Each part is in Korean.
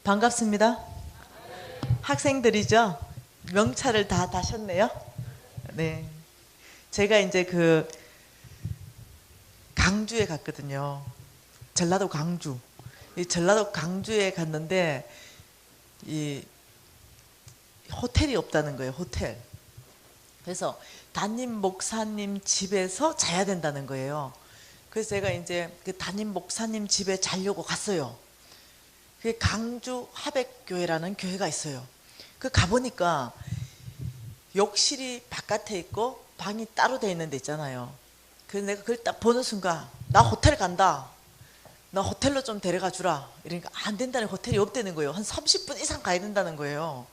반갑습니다. 학생들이죠? 명찰을 다 다셨네요. 네. 제가 이제 강주에 갔거든요. 전라도 강주. 이 전라도 강주에 갔는데 이 호텔이 없다는 거예요. 호텔. 그래서 담임 목사님 집에서 자야 된다는 거예요. 그래서 제가 이제 그 담임 목사님 집에 자려고 갔어요. 그게 강주 하백교회라는 교회가 있어요. 그 가보니까 욕실이 바깥에 있고 방이 따로 돼 있는 데 있잖아요. 그래서 내가 그걸 딱 보는 순간 나 호텔 간다. 나 호텔로 좀 데려가 주라. 이러니까 안 된다는, 호텔이 없다는 거예요. 한 30분 이상 가야 된다는 거예요.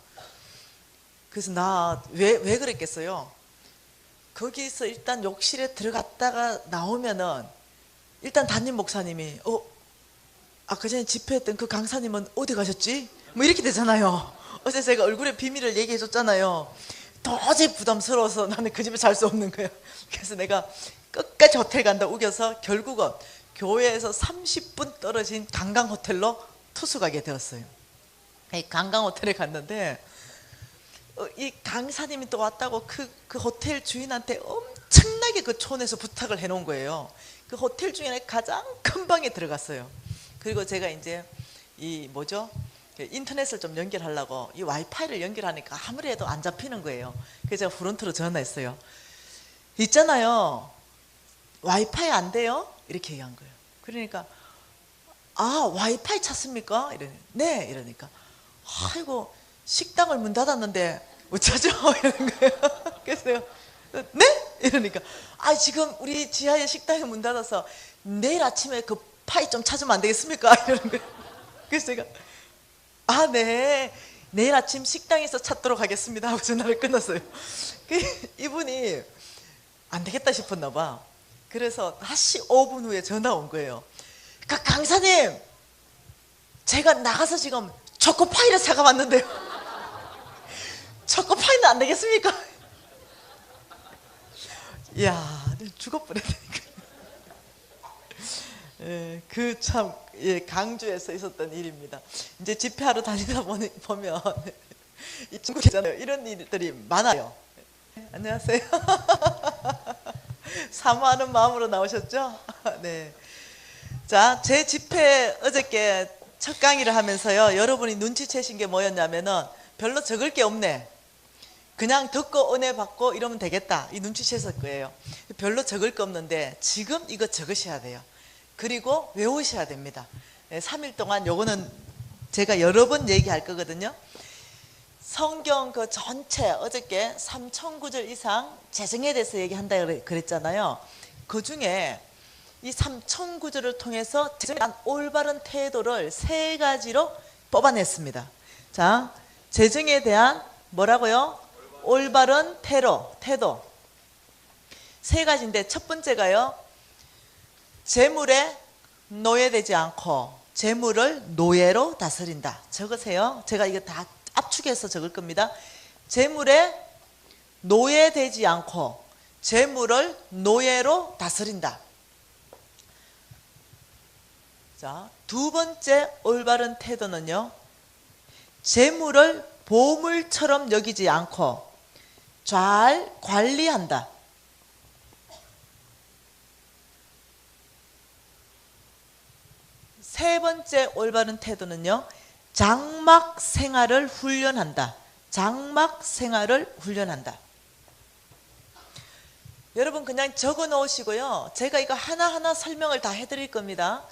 그래서 나 왜 그랬겠어요? 거기서 일단 욕실에 들어갔다가 나오면은 일단 담임 목사님이 아까 전에 집회했던 그 강사님은 어디 가셨지? 뭐 이렇게 되잖아요. 어제 제가 얼굴에 비밀을 얘기해 줬잖아요. 도저히 부담스러워서 나는 그 집에 잘 수 없는 거예요. 그래서 내가 끝까지 호텔 간다 우겨서 결국은 교회에서 30분 떨어진 관광호텔로 투숙하게 되었어요. 이 관광호텔에 갔는데 이 강사님이 또 왔다고 그 호텔 주인한테 엄청나게 그 촌에서 부탁을 해놓은 거예요. 그 호텔 중에 가장 큰 방에 들어갔어요. 그리고 제가 이제 인터넷을 좀 연결하려고 이 와이파이를 연결하니까 아무리 해도 안 잡히는 거예요. 그래서 제가 프론트로 전화했어요. 있잖아요, 와이파이 안 돼요? 이렇게 얘기한 거예요. 그러니까 와이파이 찾습니까? 네. 이러니까 아이고 식당을 문 닫았는데 어쩌죠? 이러는 거예요. 그래서 내가 네? 이러니까 지금 우리 지하에 식당이 문 닫아서 내일 아침에 그 파이 좀 찾으면 안 되겠습니까? 이러는 거예요. 그래서 제가 네, 내일 아침 식당에서 찾도록 하겠습니다 하고 전화를 끊었어요. 이분이 안 되겠다 싶었나 봐. 그래서 다시 5분 후에 전화 온 거예요. 강사님, 제가 나가서 지금 초코파이를 사가왔는데요. 초코파이는 안 되겠습니까? 이야, 죽어버렸다니까. 강주에서 있었던 일입니다. 이제 집회하러 다니다 보면 이 중국이잖아요. 이런 일들이 많아요. 안녕하세요. 사모하는 마음으로 나오셨죠? 네. 자, 제 집회 어저께 첫 강의를 하면서요, 여러분이 눈치채신 게 뭐였냐면은 별로 적을 게 없네. 그냥 듣고 은혜 받고 이러면 되겠다. 이 눈치챘을 거예요. 별로 적을 거 없는데 지금 이거 적으셔야 돼요. 그리고 외우셔야 됩니다. 3일 동안 요거는 제가 여러 번 얘기할 거거든요. 성경 그 전체 어저께 3,000구절 이상 재정에 대해서 얘기한다 그랬잖아요. 그 중에 이 3,000구절을 통해서 재정에 대한 올바른 태도를 3가지로 뽑아냈습니다. 자, 재정에 대한 뭐라고요? 올바른 태도 3가지인데 첫 번째가요, 재물에 노예되지 않고 재물을 노예로 다스린다. 적으세요. 제가 이거 다 압축해서 적을 겁니다. 재물에 노예되지 않고 재물을 노예로 다스린다. 자, 두 번째 올바른 태도는요, 재물을 보물처럼 여기지 않고 잘 관리한다. 세 번째 올바른 태도는요, 장막 생활을 훈련한다. 장막 생활을 훈련한다. 여러분 그냥 적어 놓으시고요, 제가 이거 하나하나 설명을 다 해드릴 겁니다.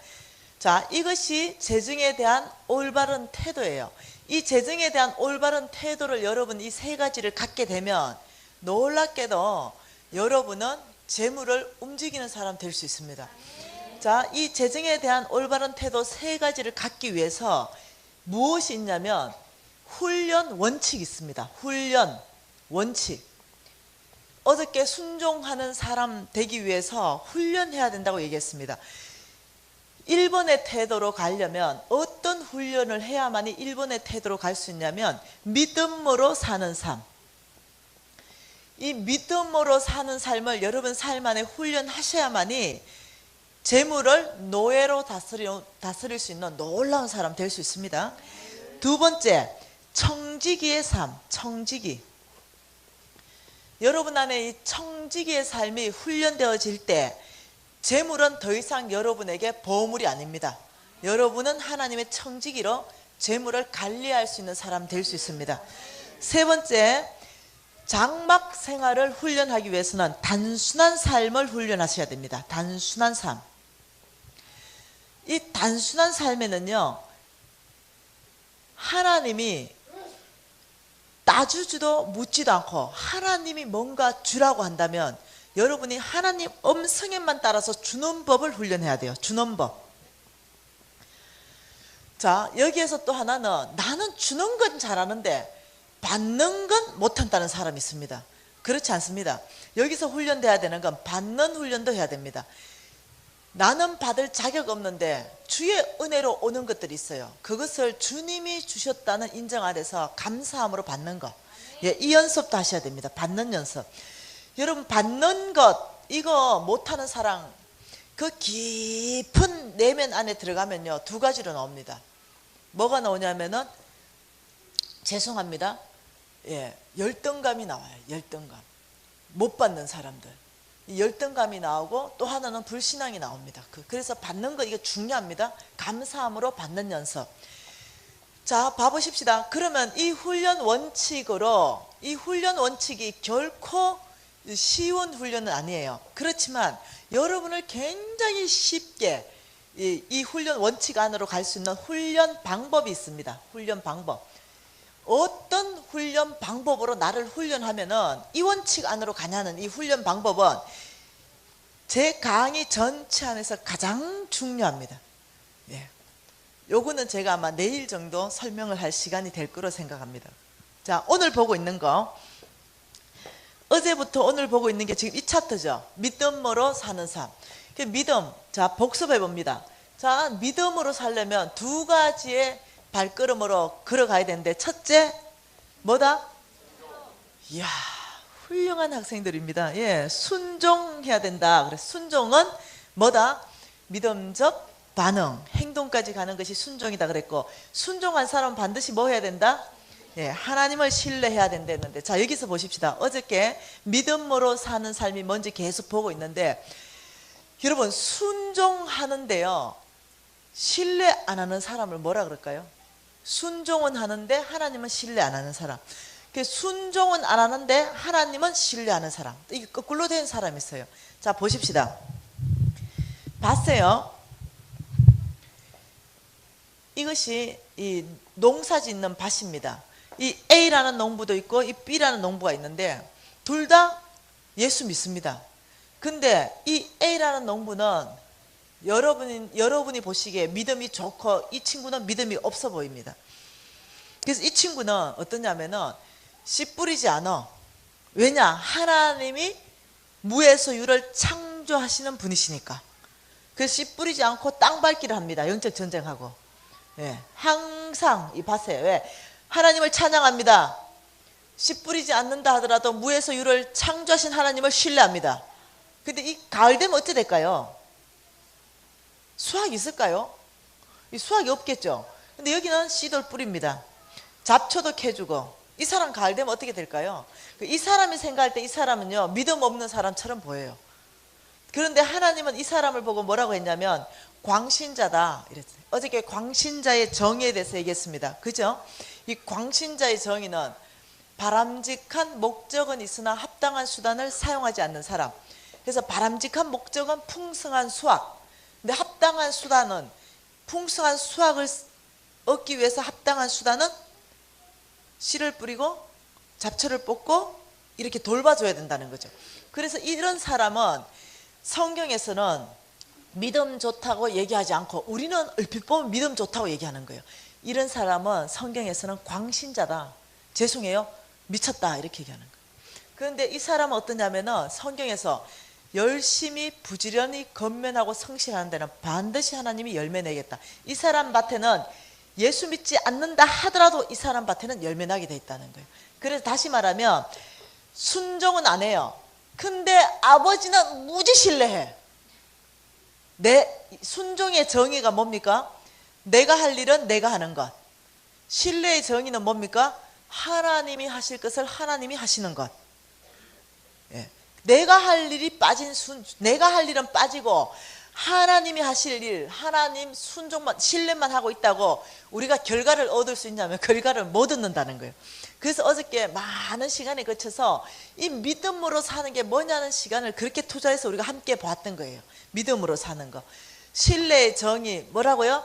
자, 이것이 재정에 대한 올바른 태도예요. 이 재정에 대한 올바른 태도를 여러분 이 3가지를 갖게 되면 놀랍게도 여러분은 재물을 움직이는 사람 될 수 있습니다. 자, 이 재정에 대한 올바른 태도 3가지를 갖기 위해서 무엇이 있냐면 훈련 원칙이 있습니다. 훈련 원칙. 어저께 순종하는 사람 되기 위해서 훈련해야 된다고 얘기했습니다. 1번의 태도로 가려면 어떤 훈련을 해야만이 1번의 태도로 갈 수 있냐면 믿음으로 사는 삶. 이 믿음으로 사는 삶을 여러분 삶 안에 훈련하셔야만이 재물을 노예로 다스릴 수 있는 놀라운 사람 될 수 있습니다. 두 번째, 청지기의 삶, 청지기. 여러분 안에 이 청지기의 삶이 훈련되어질 때 재물은 더 이상 여러분에게 보물이 아닙니다. 여러분은 하나님의 청지기로 재물을 관리할 수 있는 사람 될 수 있습니다. 세 번째, 장막 생활을 훈련하기 위해서는 단순한 삶을 훈련하셔야 됩니다. 단순한 삶. 이 단순한 삶에는요, 하나님이 따주지도 묻지도 않고 하나님이 뭔가 주라고 한다면 여러분이 하나님 음성에만 따라서 주는 법을 훈련해야 돼요. 주는 법. 자, 여기에서 또 하나는 나는 주는 건 잘하는데 받는 건 못한다는 사람이 있습니다. 그렇지 않습니다. 여기서 훈련돼야 되는 건 받는 훈련도 해야 됩니다. 나는 받을 자격 없는데 주의 은혜로 오는 것들이 있어요. 그것을 주님이 주셨다는 인정 아래서 감사함으로 받는 것. 예, 이 연습도 하셔야 됩니다. 받는 연습. 여러분, 받는 것 이거 못하는 사람, 그 깊은 내면 안에 들어가면요, 두 가지로 나옵니다. 뭐가 나오냐면은, 죄송합니다, 예, 열등감이 나와요. 열등감. 못 받는 사람들, 이 열등감이 나오고, 또 하나는 불신앙이 나옵니다. 그래서 받는 거 이거 중요합니다. 감사함으로 받는 연습. 자, 봐보십시다. 그러면 이 훈련 원칙으로, 이 훈련 원칙이 결코 쉬운 훈련은 아니에요. 그렇지만 여러분을 굉장히 쉽게 이 훈련 원칙 안으로 갈 수 있는 훈련 방법이 있습니다. 훈련 방법. 어떤 훈련 방법으로 나를 훈련하면은 이 원칙 안으로 가냐는 이 훈련 방법은 제 강의 전체 안에서 가장 중요합니다. 예. 요거는 제가 아마 내일 정도 설명을 할 시간이 될 거로 생각합니다. 자, 오늘 보고 있는 거, 어제부터 오늘 보고 있는 게 지금 이 차트죠. 믿음으로 사는 삶. 믿음. 자, 복습해 봅니다. 자, 믿음으로 살려면 두 가지의 발걸음으로 걸어가야 되는데, 첫째, 뭐다? 이야, 훌륭한 학생들입니다. 예, 순종해야 된다. 그래서 순종은 뭐다? 믿음적 반응, 행동까지 가는 것이 순종이다 그랬고, 순종한 사람은 반드시 뭐 해야 된다? 예, 하나님을 신뢰해야 된다는데, 자, 여기서 보십시다. 어저께 믿음으로 사는 삶이 뭔지 계속 보고 있는데, 여러분, 순종하는데요, 신뢰 안 하는 사람을 뭐라 그럴까요? 순종은 하는데 하나님은 신뢰 안 하는 사람. 순종은 안 하는데 하나님은 신뢰하는 사람. 이게 거꾸로 된 사람이 있어요. 자, 보십시다. 봤어요? 이것이 이 농사 짓는 밭입니다. 이 A라는 농부도 있고 이 B라는 농부가 있는데 둘 다 예수 믿습니다. 근데 이 A라는 농부는 여러분이 보시기에 믿음이 좋고 이 친구는 믿음이 없어 보입니다. 그래서 이 친구는 어떠냐면은 씨 뿌리지 않아. 왜냐? 하나님이 무에서 유를 창조하시는 분이시니까. 그래서 씨 뿌리지 않고 땅 밟기를 합니다. 영적 전쟁하고. 예, 항상 이 밭에 왜? 하나님을 찬양합니다. 씨 뿌리지 않는다 하더라도 무에서 유를 창조하신 하나님을 신뢰합니다. 근데 이 가을 되면 어찌 될까요? 수확이 있을까요? 이 수확이 없겠죠. 근데 여기는 씨도 뿌립니다. 잡초도 캐주고. 이 사람 가을 되면 어떻게 될까요? 이 사람이 생각할 때 이 사람은요, 믿음 없는 사람처럼 보여요. 그런데 하나님은 이 사람을 보고 뭐라고 했냐면 광신자다 이랬어요. 어저께 광신자의 정의에 대해서 얘기했습니다. 그죠? 이 광신자의 정의는 바람직한 목적은 있으나 합당한 수단을 사용하지 않는 사람. 그래서 바람직한 목적은 풍성한 수확. 근데 합당한 수단은, 풍성한 수확을 얻기 위해서 합당한 수단은 씨를 뿌리고 잡초를 뽑고 이렇게 돌봐줘야 된다는 거죠. 그래서 이런 사람은 성경에서는 믿음 좋다고 얘기하지 않고, 우리는 얼핏 보면 믿음 좋다고 얘기하는 거예요. 이런 사람은 성경에서는 광신자다, 죄송해요, 미쳤다 이렇게 얘기하는 거예요. 그런데 이 사람은 어떠냐면은 성경에서 열심히 부지런히 건면하고 성실하는 데는 반드시 하나님이 열매 내겠다. 이 사람 밭에는 예수 믿지 않는다 하더라도 이 사람 밭에는 열매 나게 돼 있다는 거예요. 그래서 다시 말하면 순종은 안 해요. 근데 아버지는 무지 신뢰해. 내 순종의 정의가 뭡니까? 내가 할 일은 내가 하는 것. 신뢰의 정의는 뭡니까? 하나님이 하실 것을 하나님이 하시는 것. 예. 내가 할 일이 빠진 내가 할 일은 빠지고 하나님이 하실 일, 하나님 순종만, 신뢰만 하고 있다고 우리가 결과를 얻을 수 있냐면 결과를 못 얻는다는 거예요. 그래서 어저께 많은 시간에 거쳐서 이 믿음으로 사는 게 뭐냐는 시간을 그렇게 투자해서 우리가 함께 봤던 거예요. 믿음으로 사는 거. 신뢰의 정의, 뭐라고요?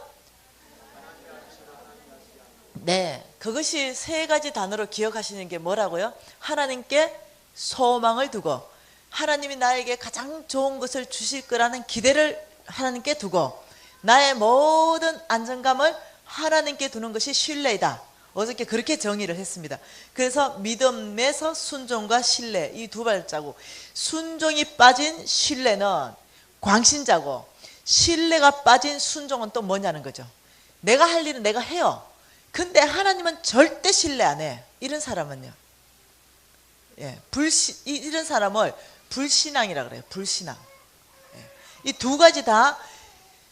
네, 그것이 세 가지 단어로 기억하시는 게 뭐라고요? 하나님께 소망을 두고, 하나님이 나에게 가장 좋은 것을 주실 거라는 기대를 하나님께 두고, 나의 모든 안정감을 하나님께 두는 것이 신뢰이다. 어저께 그렇게 정의를 했습니다. 그래서 믿음에서 순종과 신뢰, 이 두 발자국. 순종이 빠진 신뢰는 광신자고, 신뢰가 빠진 순종은 또 뭐냐는 거죠. 내가 할 일은 내가 해요. 근데 하나님은 절대 신뢰 안 해. 이런 사람은요. 예, 이런 사람을 불신앙이라 그래요. 불신앙. 예, 이 두 가지 다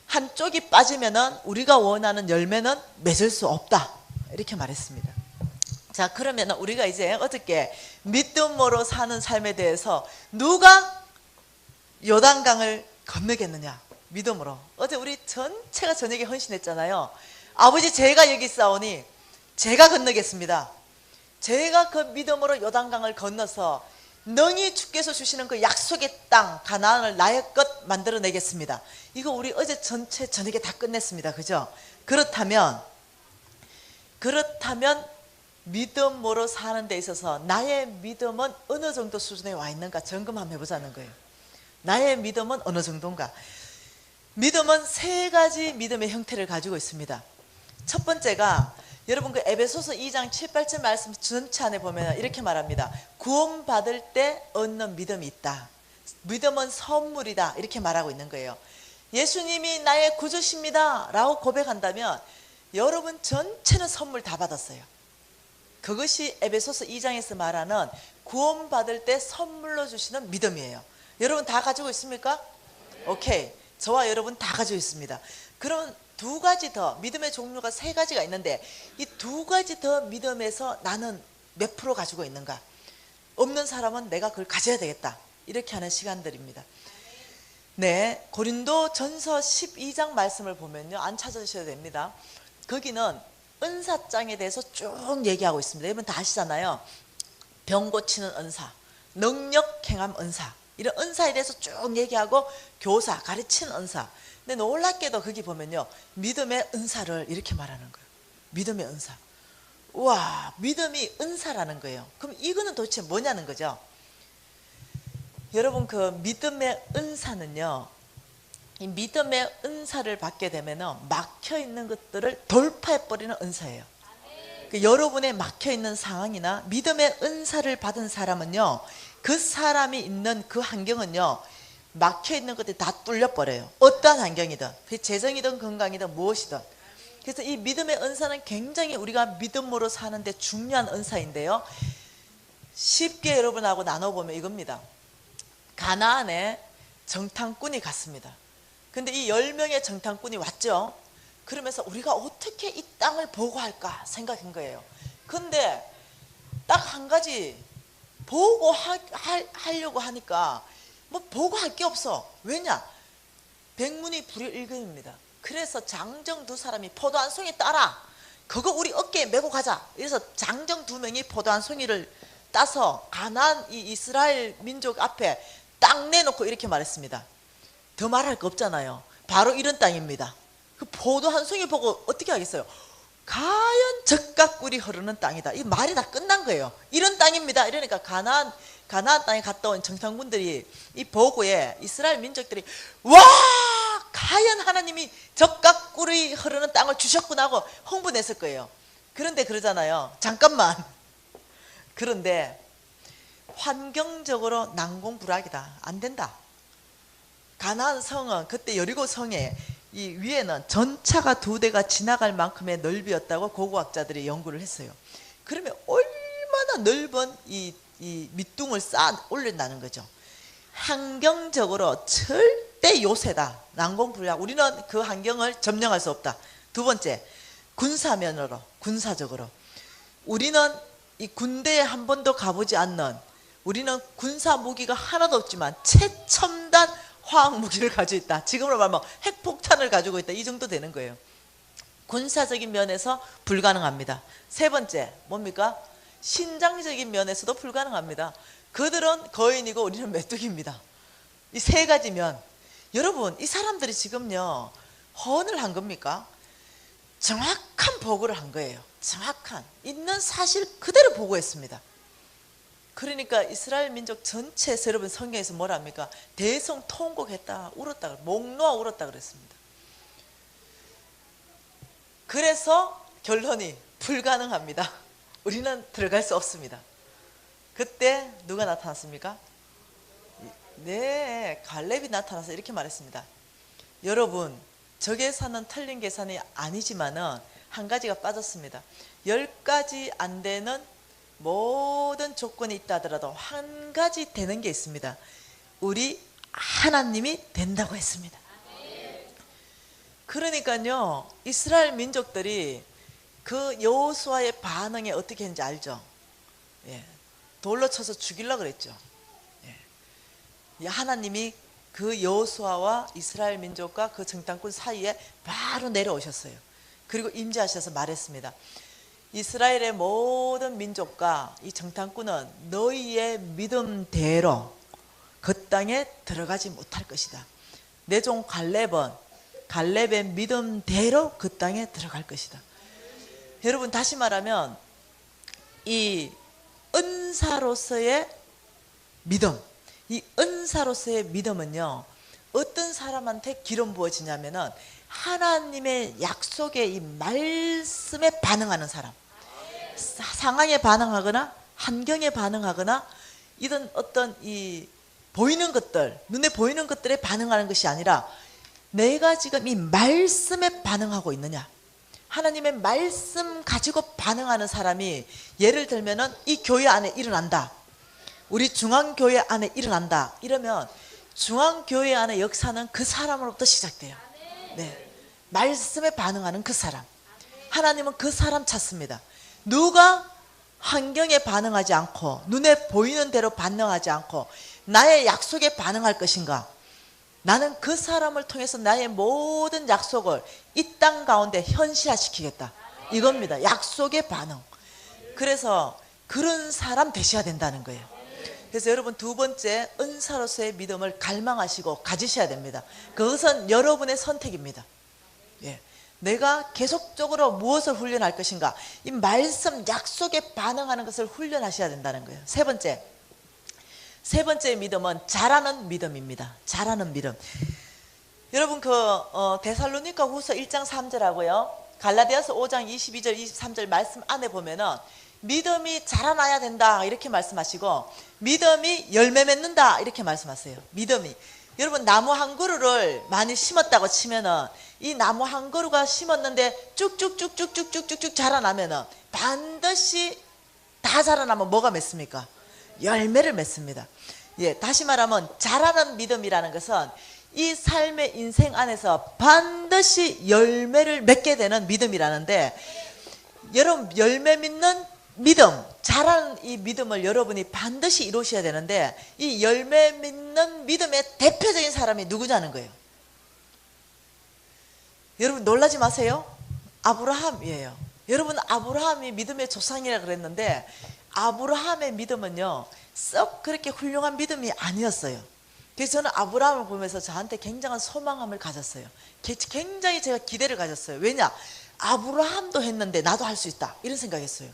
한쪽이 빠지면은 우리가 원하는 열매는 맺을 수 없다. 이렇게 말했습니다. 자, 그러면 우리가 이제 어떻게 믿음으로 사는 삶에 대해서 누가 요단강을 건너겠느냐? 믿음으로. 어제 우리 전체가 저녁에 헌신했잖아요. 아버지, 제가 여기 있사오니 제가 건너겠습니다. 제가 그 믿음으로 요단강을 건너서 능히 주께서 주시는 그 약속의 땅 가나안을 나의 것 만들어내겠습니다. 이거 우리 어제 전체 저녁에 다 끝냈습니다. 그죠? 그렇다면 믿음으로 사는 데 있어서 나의 믿음은 어느 정도 수준에 와 있는가 점검 한번 해보자는 거예요. 나의 믿음은 어느 정도인가? 믿음은 세 가지 믿음의 형태를 가지고 있습니다. 첫 번째가 여러분 그 에베소서 2장 7, 8절 말씀 전체 안에 보면 이렇게 말합니다. 구원받을 때 얻는 믿음이 있다. 믿음은 선물이다. 이렇게 말하고 있는 거예요. 예수님이 나의 구주십니다 라고 고백한다면 여러분 전체는 선물 다 받았어요. 그것이 에베소서 2장에서 말하는 구원받을 때 선물로 주시는 믿음이에요. 여러분 다 가지고 있습니까? 오케이. 저와 여러분 다 가지고 있습니다. 그럼 두 가지 더, 믿음의 종류가 세 가지가 있는데 이 두 가지 더 믿음에서 나는 몇 프로 가지고 있는가? 없는 사람은 내가 그걸 가져야 되겠다. 이렇게 하는 시간들입니다. 네, 고린도 전서 12장 말씀을 보면요, 안 찾으셔도 됩니다. 거기는 은사장에 대해서 쭉 얘기하고 있습니다. 여러분 다 아시잖아요. 병 고치는 은사, 능력 행함 은사, 이런 은사에 대해서 쭉 얘기하고 교사, 가르치는 은사. 근데 놀랍게도 거기 보면요, 믿음의 은사를 이렇게 말하는 거예요. 믿음의 은사. 우와, 믿음이 은사라는 거예요. 그럼 이거는 도대체 뭐냐는 거죠. 여러분 그 믿음의 은사는요, 이 믿음의 은사를 받게 되면 막혀있는 것들을 돌파해버리는 은사예요. 그 여러분의 막혀있는 상황이나 믿음의 은사를 받은 사람은요, 그 사람이 있는 그 환경은요, 막혀있는 것들이 다 뚫려버려요. 어떠한 환경이든, 재정이든 건강이든 무엇이든. 그래서 이 믿음의 은사는 굉장히 우리가 믿음으로 사는데 중요한 은사인데요, 쉽게 여러분하고 나눠보면 이겁니다. 가나안에 정탐꾼이 갔습니다. 근데 이 10명의 정탐꾼이 왔죠. 그러면서 우리가 어떻게 이 땅을 보고할까 생각한 거예요. 근데 딱 한 가지 보고하려고 하니까 뭐 보고할 게 없어. 왜냐? 백문이 불여일견입니다. 그래서 장정 두 사람이 포도 한 송이 따라, 그거 우리 어깨에 메고 가자. 그래서 장정 두 명이 포도 한 송이를 따서 가나안 이 이스라엘 민족 앞에 딱 내놓고 이렇게 말했습니다. 더 말할 거 없잖아요. 바로 이런 땅입니다. 그 포도 한 송이 보고 어떻게 하겠어요? 과연 젖과 꿀이 흐르는 땅이다. 이 말이 다 끝난 거예요. 이런 땅입니다. 이러니까 가나안 땅에 갔다 온 정탐꾼들이 이 보고에 이스라엘 민족들이 와, 과연 하나님이 젖과 꿀이 흐르는 땅을 주셨구나 하고 흥분했을 거예요. 그런데 그러잖아요. 잠깐만. 그런데 환경적으로 난공불락이다. 안 된다. 가나안 성은 그때 여리고 성에 이 위에는 전차가 2대가 지나갈 만큼의 넓이였다고 고고학자들이 연구를 했어요. 그러면 얼마나 넓은 이 밑둥을 쌓아 올린다는 거죠. 환경적으로 절대 요새다. 난공불락. 우리는 그 환경을 점령할 수 없다. 두 번째, 군사면으로, 군사적으로 우리는 이 군대에 한 번도 가보지 않는, 우리는 군사 무기가 하나도 없지만 최첨단 화학 무기를 가지고 있다. 지금으로 말하면 핵폭탄을 가지고 있다. 이 정도 되는 거예요. 군사적인 면에서 불가능합니다. 세 번째 뭡니까? 신장적인 면에서도 불가능합니다. 그들은 거인이고 우리는 메뚜기입니다. 이 세 가지 면. 여러분, 이 사람들이 지금요 헌을 한 겁니까? 정확한 보고를 한 거예요. 정확한 있는 사실 그대로 보고했습니다. 그러니까 이스라엘 민족 전체에서, 여러분 성경에서 뭐라 합니까? 대성통곡했다, 울었다, 목 놓아 울었다 그랬습니다. 그래서 결론이 불가능합니다. 우리는 들어갈 수 없습니다. 그때 누가 나타났습니까? 네, 갈렙이 나타나서 이렇게 말했습니다. 여러분, 저 계산은 틀린 계산이 아니지만은 한 가지가 빠졌습니다. 10가지 안 되는 모든 조건이 있다 하더라도 한 가지 되는 게 있습니다. 우리 하나님이 된다고 했습니다. 그러니까요, 이스라엘 민족들이 그 여호수아의 반응에 어떻게 했는지 알죠? 예, 돌로 쳐서 죽이려고 그랬죠. 예, 하나님이 그 여호수아와 이스라엘 민족과 그 정탐꾼 사이에 바로 내려오셨어요. 그리고 임재하셔서 말했습니다. 이스라엘의 모든 민족과 이 정탐꾼은 너희의 믿음대로 그 땅에 들어가지 못할 것이다. 내 종 갈렙의 믿음대로 그 땅에 들어갈 것이다. 여러분, 다시 말하면 이 은사로서의 믿음, 이 은사로서의 믿음은요 어떤 사람한테 기름 부어지냐면은 하나님의 약속의 이 말씀에 반응하는 사람, 상황에 반응하거나 환경에 반응하거나 이런 어떤 이 보이는 것들, 눈에 보이는 것들에 반응하는 것이 아니라 내가 지금 이 말씀에 반응하고 있느냐, 하나님의 말씀 가지고 반응하는 사람이, 예를 들면은 이 교회 안에 일어난다, 우리 중앙교회 안에 일어난다 이러면 중앙교회 안의 역사는 그 사람으로부터 시작돼요. 네, 말씀에 반응하는 그 사람, 하나님은 그 사람 찾습니다. 누가 환경에 반응하지 않고 눈에 보이는 대로 반응하지 않고 나의 약속에 반응할 것인가? 나는 그 사람을 통해서 나의 모든 약속을 이 땅 가운데 현실화시키겠다, 이겁니다. 약속의 반응. 그래서 그런 사람 되셔야 된다는 거예요. 그래서 여러분, 두 번째, 은사로서의 믿음을 갈망하시고 가지셔야 됩니다. 그것은 여러분의 선택입니다. 예, 내가 계속적으로 무엇을 훈련할 것인가, 이 말씀 약속에 반응하는 것을 훈련하셔야 된다는 거예요. 세 번째 믿음은 잘하는 믿음입니다. 잘하는 믿음. 여러분, 데살로니가 후서 1장 3절하고요 갈라디아서 5장 22절 23절 말씀 안에 보면은 믿음이 자라나야 된다 이렇게 말씀하시고, 믿음이 열매 맺는다 이렇게 말씀하세요. 믿음이, 여러분, 나무 한 그루를 많이 심었다고 치면은 이 나무 한 그루가 심었는데 쭉쭉쭉쭉쭉쭉쭉 자라나면은 반드시 다 자라나면 뭐가 맺습니까? 열매를 맺습니다. 예, 다시 말하면 자라는 믿음이라는 것은 이 삶의 인생 안에서 반드시 열매를 맺게 되는 믿음이라는데, 여러분, 열매 맺는 믿음, 자라는 이 믿음을 여러분이 반드시 이루셔야 되는데, 이 열매 맺는 믿음의 대표적인 사람이 누구냐는 거예요. 여러분, 놀라지 마세요. 아브라함이에요. 여러분, 아브라함이 믿음의 조상이라 그랬는데 아브라함의 믿음은요 썩 그렇게 훌륭한 믿음이 아니었어요. 그래서 저는 아브라함을 보면서 저한테 굉장한 소망감을 가졌어요. 굉장히 제가 기대를 가졌어요. 왜냐? 아브라함도 했는데 나도 할 수 있다, 이런 생각했어요.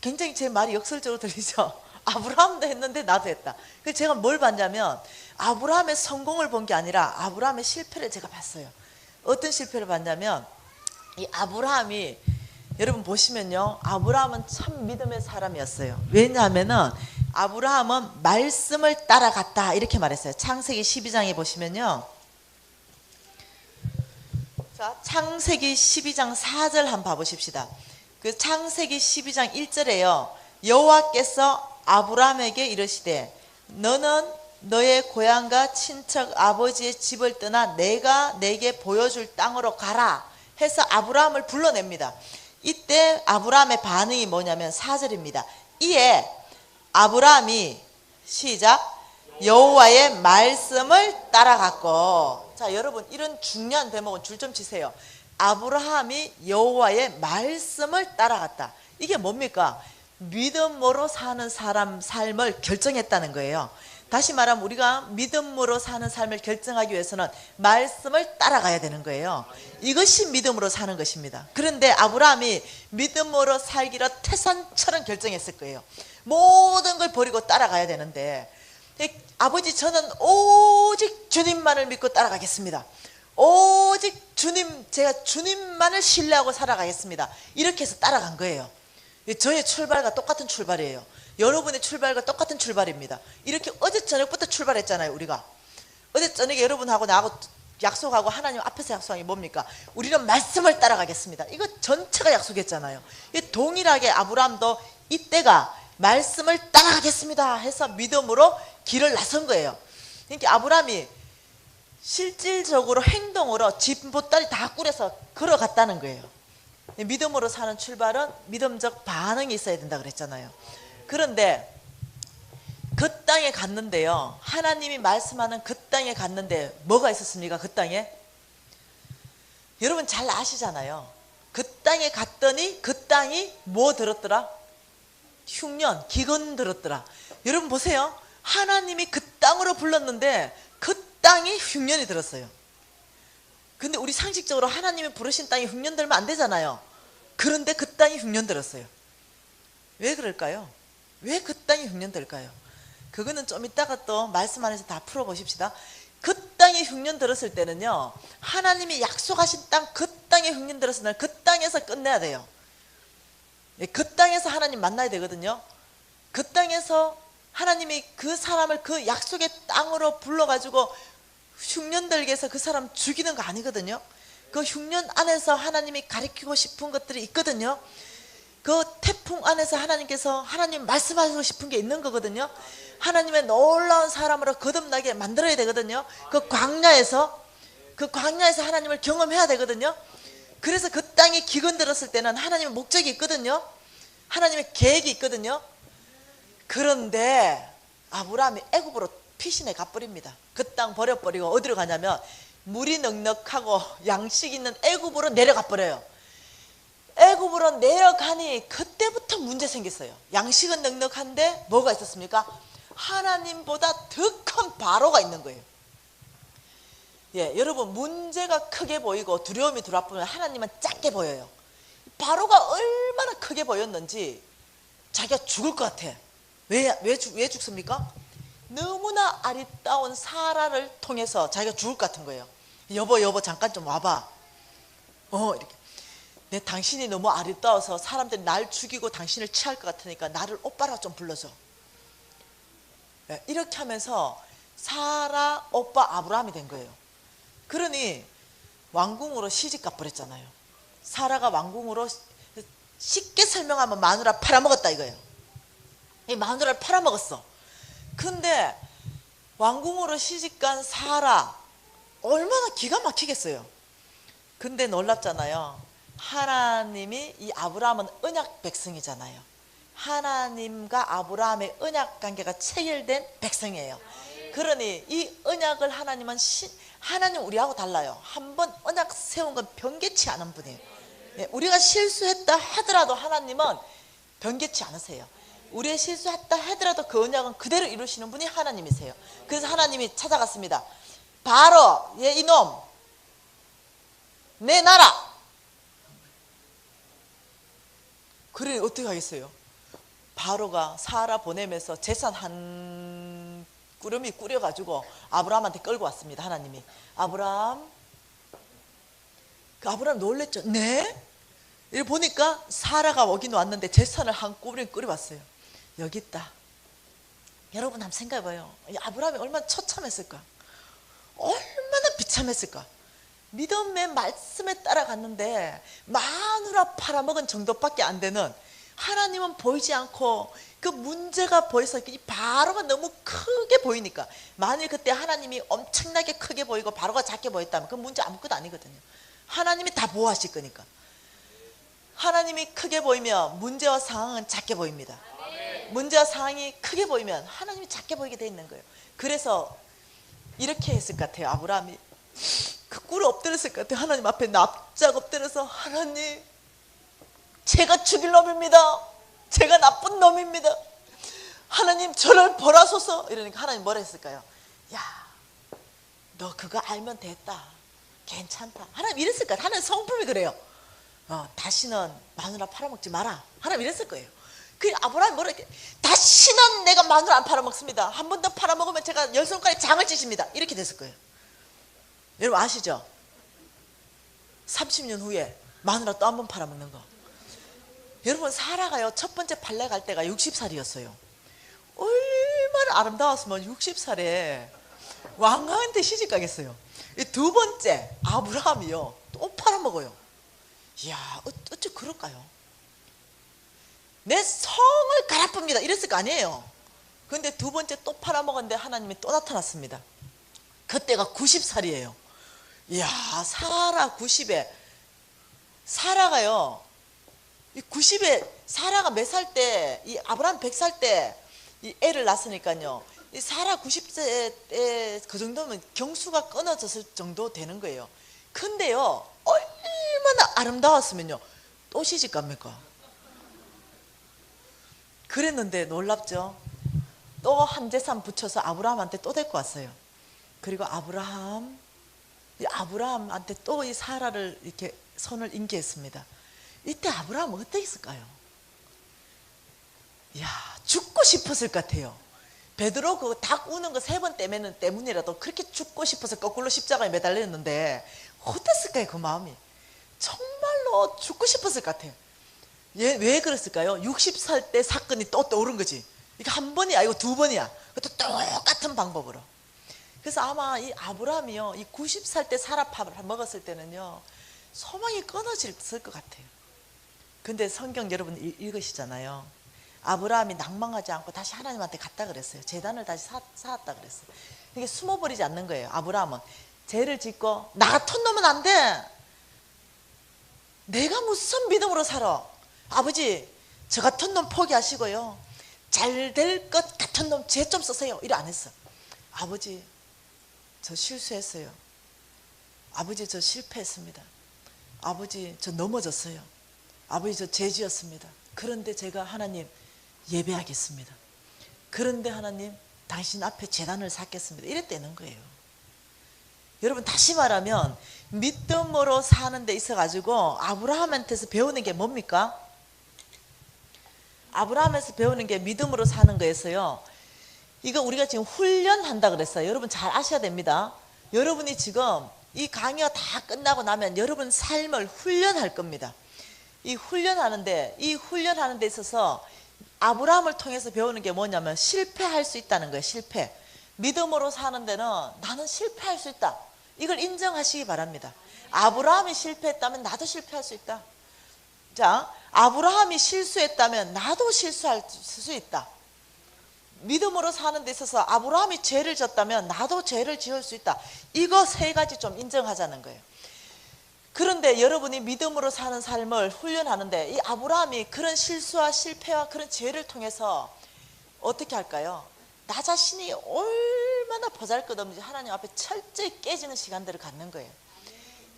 굉장히 제 말이 역설적으로 들리죠? 아브라함도 했는데 나도 했다. 그래서 제가 뭘 봤냐면 아브라함의 성공을 본 게 아니라 아브라함의 실패를 제가 봤어요. 어떤 실패를 봤냐면, 이 아브라함이, 여러분 보시면요 아브라함은 참 믿음의 사람이었어요. 왜냐하면은 아브라함은 말씀을 따라갔다 이렇게 말했어요. 창세기 12장에 보시면요, 자, 창세기 12장 4절 한번 봐보십시다. 그 창세기 12장 1절에요 여호와께서 아브라함에게 이르시되 너는 너의 고향과 친척 아버지의 집을 떠나 내가 내게 보여줄 땅으로 가라 해서 아브라함을 불러냅니다. 이때 아브라함의 반응이 뭐냐면 4절입니다. 이에 아브라함이 시작 여호와의 말씀을 따라갔고. 자, 여러분 이런 중요한 대목은 줄 좀 치세요. 아브라함이 여호와의 말씀을 따라갔다. 이게 뭡니까? 믿음으로 사는 사람 삶을 결정했다는 거예요. 다시 말하면 우리가 믿음으로 사는 삶을 결정하기 위해서는 말씀을 따라가야 되는 거예요. 이것이 믿음으로 사는 것입니다. 그런데 아브라함이 믿음으로 살기로 태산처럼 결정했을 거예요. 모든 걸 버리고 따라가야 되는데, 아버지 저는 오직 주님만을 믿고 따라가겠습니다. 오직 주님, 제가 주님만을 신뢰하고 살아가겠습니다. 이렇게 해서 따라간 거예요. 저의 출발과 똑같은 출발이에요. 여러분의 출발과 똑같은 출발입니다. 이렇게 어제 저녁부터 출발했잖아요. 우리가 어제 저녁에 여러분하고 나하고 약속하고 하나님 앞에서 약속한 게 뭡니까? 우리는 말씀을 따라가겠습니다. 이거 전체가 약속했잖아요. 동일하게 아브라함도 이때가 말씀을 따라가겠습니다 해서 믿음으로 길을 나선 거예요. 그러니까 아브라함이 실질적으로 행동으로 집 보따리 다 꾸려서 걸어갔다는 거예요. 믿음으로 사는 출발은 믿음적 반응이 있어야 된다 그랬잖아요. 그런데 그 땅에 갔는데요, 하나님이 말씀하는 그 땅에 갔는데 뭐가 있었습니까? 그 땅에 여러분 잘 아시잖아요. 그 땅에 갔더니 그 땅이 뭐 들었더라? 흉년, 기근 들었더라. 여러분 보세요. 하나님이 그 땅으로 불렀는데 그 땅이 흉년이 들었어요. 근데 우리 상식적으로 하나님이 부르신 땅이 흉년 들면 안 되잖아요. 그런데 그 땅이 흉년 들었어요. 왜 그럴까요? 왜 그 땅이 흉년 들까요? 그거는 좀 이따가 또 말씀 안에서 다 풀어보십시다. 그 땅에 흉년 들었을 때는요, 하나님이 약속하신 땅, 그 땅에 흉년 들었을 때는 그 땅에서 끝내야 돼요. 그 땅에서 하나님 만나야 되거든요. 그 땅에서 하나님이 그 사람을 그 약속의 땅으로 불러가지고 흉년 들게 해서 그 사람 죽이는 거 아니거든요. 그 흉년 안에서 하나님이 가르치고 싶은 것들이 있거든요. 그 태풍 안에서 하나님께서 하나님 말씀하시고 싶은 게 있는 거거든요. 하나님의 놀라운 사람으로 거듭나게 만들어야 되거든요. 그 광야에서 하나님을 경험해야 되거든요. 그래서 그 땅이 기근 들었을 때는 하나님의 목적이 있거든요. 하나님의 계획이 있거든요. 그런데 아브라함이 애굽으로 피신해 가버립니다. 그 땅 버려버리고 어디로 가냐면 물이 넉넉하고 양식 있는 애굽으로 내려가 버려요. 애굽으로 내려가니 그때부터 문제 생겼어요. 양식은 넉넉한데 뭐가 있었습니까? 하나님보다 더 큰 바로가 있는 거예요. 예, 여러분 문제가 크게 보이고 두려움이 들어와보면 하나님은 작게 보여요. 바로가 얼마나 크게 보였는지 자기가 죽을 것 같아. 왜 죽습니까? 너무나 아리따운 사라를 통해서 자기가 죽을 것 같은 거예요. 여보 잠깐 좀 와봐. 이렇게 당신이 너무 아리따워서 사람들이 날 죽이고 당신을 취할 것 같으니까 나를 오빠라 좀 불러줘. 이렇게 하면서 사라 오빠 아브라함이 된 거예요. 그러니 왕궁으로 시집 가버렸잖아요. 사라가 왕궁으로, 쉽게 설명하면 마누라 팔아먹었다 이거예요. 이 마누라를 팔아먹었어. 근데 왕궁으로 시집간 사라 얼마나 기가 막히겠어요. 근데 놀랍잖아요. 하나님이, 이 아브라함은 언약 백성이잖아요. 하나님과 아브라함의 언약 관계가 체결된 백성이에요. 그러니 이 언약을 하나님 우리하고 달라요. 한번 언약 세운 건 변개치 않은 분이에요. 우리가 실수했다 하더라도 하나님은 변개치 않으세요. 우리의 실수했다 하더라도 그 언약은 그대로 이루시는 분이 하나님이세요. 그래서 하나님이 찾아갔습니다. 바로 얘 이놈 내놔라. 그래 어떻게 하겠어요? 바로가 사라 보내면서 재산 한 꾸러미 꾸려가지고 아브라함한테 끌고 왔습니다. 하나님이 아브라함 놀랬죠. 네? 이렇게 보니까 사라가 오긴 왔는데 재산을 한 꾸러미 꾸려왔어요. 여기 있다. 여러분 한번 생각해봐요. 아브라함이 얼마나 처참했을까? 얼마나 비참했을까? 믿음의 말씀에 따라갔는데 마누라 팔아먹은 정도밖에 안 되는, 하나님은 보이지 않고 그 문제가 보여서 이 바로가 너무 크게 보이니까, 만일 그때 하나님이 엄청나게 크게 보이고 바로가 작게 보였다면 그 문제 아무것도 아니거든요. 하나님이 다 보호하실 거니까. 하나님이 크게 보이면 문제와 상황은 작게 보입니다. 문제와 상황이 크게 보이면 하나님이 작게 보이게 돼 있는 거예요. 그래서 이렇게 했을 것 같아요. 아브라함이 그 꿇어 엎드렸을 것 같아요. 하나님 앞에 납작 엎드려서, 하나님, 제가 죽일 놈입니다. 제가 나쁜 놈입니다. 하나님, 저를 벌하소서. 이러니까 하나님 뭐라 했을까요? 야, 너 그거 알면 됐다. 괜찮다. 하나님 이랬을 거예요. 하나님 성품이 그래요. 다시는 마누라 팔아먹지 마라. 하나님 이랬을 거예요. 그 아브라함이 뭐라 했게, 다시는 내가 마누라 안 팔아먹습니다. 한 번 더 팔아먹으면 제가 열 손가락에 장을 찢습니다. 이렇게 됐을 거예요. 여러분 아시죠? 30년 후에 마누라 또 한 번 팔아먹는 거. 여러분 사라가요, 첫 번째 팔레 갈 때가 60살이었어요. 얼마나 아름다웠으면 60살에 왕가한테 시집 가겠어요. 두 번째 아브라함이요, 또 팔아먹어요. 이야, 어째 그럴까요? 내 성을 갈아쁩니다 이랬을 거 아니에요. 그런데 두 번째 또 팔아먹었는데 하나님이 또 나타났습니다. 그때가 90살이에요. 이야, 사라 90에, 사라가요, 이 90에, 사라가 몇 살 때, 이 아브라함 100살 때 이 애를 낳았으니까요, 이 사라 90세 때 그 정도면 경수가 끊어졌을 정도 되는 거예요. 근데요, 얼마나 아름다웠으면요, 또 시집 갑니까? 그랬는데 놀랍죠? 또 한 재산 붙여서 아브라함한테 또 데리고 왔어요. 그리고 아브라함한테 또 이 사라를 이렇게 손을 인계했습니다. 이때 아브라함은 어땠을까요? 이야, 죽고 싶었을 것 같아요. 베드로 그 닭 우는 거 3번 때문이라도 그렇게 죽고 싶어서 거꾸로 십자가에 매달렸는데 어땠을까요? 그 마음이 정말로 죽고 싶었을 것 같아요. 왜 그랬을까요? 60살 때 사건이 또 떠오른 거지. 이게 한 번이 아니고 두 번이야. 그것도 똑같은 방법으로. 그래서 아마 이 아브라함이요, 이 90살 때 사라 먹었을 때는요, 소망이 끊어졌을 것 같아요. 근데 성경 여러분 읽으시잖아요. 아브라함이 낭망하지 않고 다시 하나님한테 갔다 그랬어요. 제단을 다시 쌓았다 그랬어요. 이게 숨어버리지 않는 거예요. 아브라함은 죄를 짓고 나 같은 놈은 안 돼. 내가 무슨 믿음으로 살아. 아버지, 저 같은 놈 포기하시고요, 잘 될 것 같은 놈 죄 좀 쓰세요. 이래 안 했어. 아버지, 저 실수했어요. 아버지, 저 실패했습니다. 아버지, 저 넘어졌어요. 아버지, 저 죄 지었습니다. 그런데 제가 하나님 예배하겠습니다. 그런데 하나님, 당신 앞에 제단을 쌓겠습니다. 이랬다는 거예요. 여러분 다시 말하면 믿음으로 사는 데 있어가지고 아브라함한테서 배우는 게 뭡니까? 아브라함에서 배우는 게 믿음으로 사는 거에서요, 이거 우리가 지금 훈련한다 그랬어요. 여러분 잘 아셔야 됩니다. 여러분이 지금 이 강의가 다 끝나고 나면 여러분 삶을 훈련할 겁니다. 이 훈련하는 데 있어서 아브라함을 통해서 배우는 게 뭐냐면 실패할 수 있다는 거예요. 실패. 믿음으로 사는 데는 나는 실패할 수 있다. 이걸 인정하시기 바랍니다. 아브라함이 실패했다면 나도 실패할 수 있다. 자, 아브라함이 실수했다면 나도 실수할 수 있다. 믿음으로 사는 데 있어서 아브라함이 죄를 졌다면 나도 죄를 지을 수 있다. 이거 세 가지 좀 인정하자는 거예요. 그런데 여러분이 믿음으로 사는 삶을 훈련하는데 이 아브라함이 그런 실수와 실패와 그런 죄를 통해서 어떻게 할까요? 나 자신이 얼마나 보잘것없는지 하나님 앞에 철저히 깨지는 시간들을 갖는 거예요.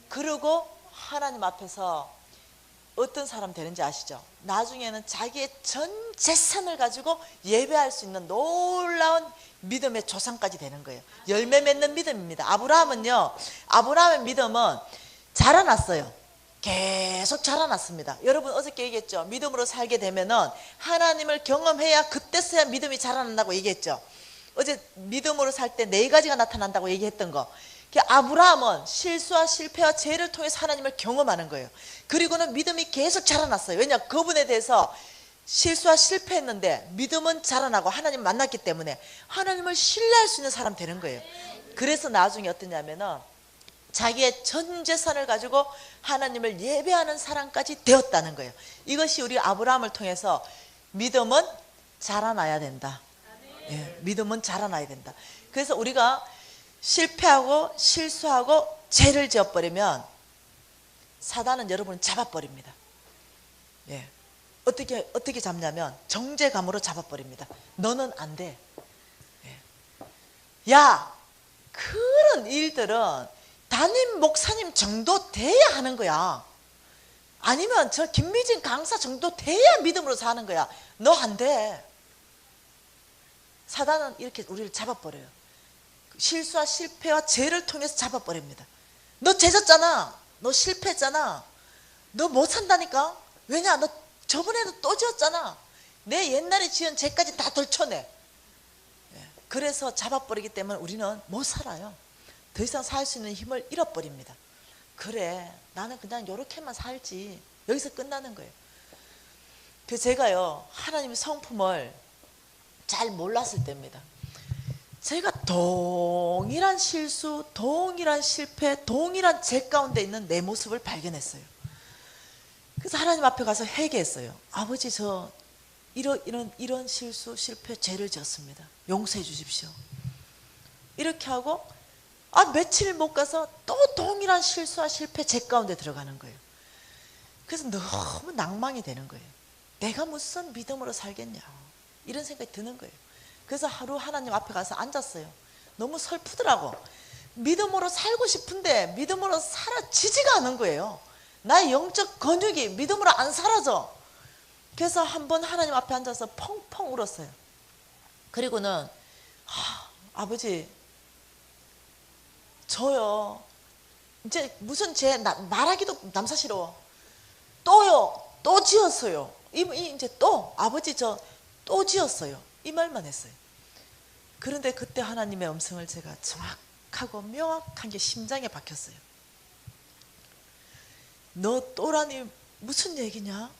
그리고 하나님 앞에서 어떤 사람 되는지 아시죠? 나중에는 자기의 전 재산을 가지고 예배할 수 있는 놀라운 믿음의 조상까지 되는 거예요. 열매 맺는 믿음입니다. 아브라함의 믿음은 자라났어요. 계속 자라났습니다. 여러분 어저께 얘기했죠. 믿음으로 살게 되면은 하나님을 경험해야 그때서야 믿음이 자라난다고 얘기했죠. 어제 믿음으로 살 때 4가지가 나타난다고 얘기했던 거. 아브라함은 실수와 실패와 죄를 통해서 하나님을 경험하는 거예요. 그리고는 믿음이 계속 자라났어요. 왜냐? 그분에 대해서 실수와 실패했는데 믿음은 자라나고 하나님 만났기 때문에 하나님을 신뢰할 수 있는 사람 되는 거예요. 그래서 나중에 어떠냐면은 자기의 전 재산을 가지고 하나님을 예배하는 사람까지 되었다는 거예요. 이것이 우리 아브라함을 통해서 믿음은 자라나야 된다. 예, 믿음은 자라나야 된다. 그래서 우리가 실패하고 실수하고 죄를 지어버리면 사단은 여러분을 잡아버립니다. 예. 어떻게 잡냐면 정죄감으로 잡아버립니다. 너는 안 돼. 예. 야, 그런 일들은 담임 목사님 정도 돼야 하는 거야. 아니면 저 김미진 강사 정도 돼야 믿음으로 사는 거야. 너 안 돼. 사단은 이렇게 우리를 잡아버려요. 실수와 실패와 죄를 통해서 잡아버립니다. 너 죄졌잖아. 너 실패했잖아. 너 못 산다니까. 왜냐? 너 저번에도 또 지었잖아. 내 옛날에 지은 죄까지 다 덜쳐내. 그래서 잡아버리기 때문에 우리는 못 살아요. 더 이상 살 수 있는 힘을 잃어버립니다. 그래, 나는 그냥 요렇게만 살지. 여기서 끝나는 거예요. 그래서 제가요, 하나님의 성품을 잘 몰랐을 때입니다. 제가 동일한 실수, 동일한 실패, 동일한 죄 가운데 있는 내 모습을 발견했어요. 그래서 하나님 앞에 가서 회개했어요. 아버지, 저 이런 실수, 실패, 죄를 지었습니다. 용서해 주십시오. 이렇게 하고 며칠 못 가서 또 동일한 실수와 실패, 죄 가운데 들어가는 거예요. 그래서 너무 낭망이 되는 거예요. 내가 무슨 믿음으로 살겠냐, 이런 생각이 드는 거예요. 그래서 하루 하나님 앞에 가서 앉았어요. 너무 슬프더라고. 믿음으로 살고 싶은데 믿음으로 사라지지가 않은 거예요. 나의 영적 근육이 믿음으로 안 사라져. 그래서 한번 하나님 앞에 앉아서 펑펑 울었어요. 그리고는 아버지, 저요 이제 무슨 죄 말하기도 남사스러워. 또 지었어요. 이제 또 아버지, 저 또 지었어요. 이 말만 했어요. 그런데 그때 하나님의 음성을 제가 정확하고 명확한 게 심장에 박혔어요. 너 또라니 무슨 얘기냐?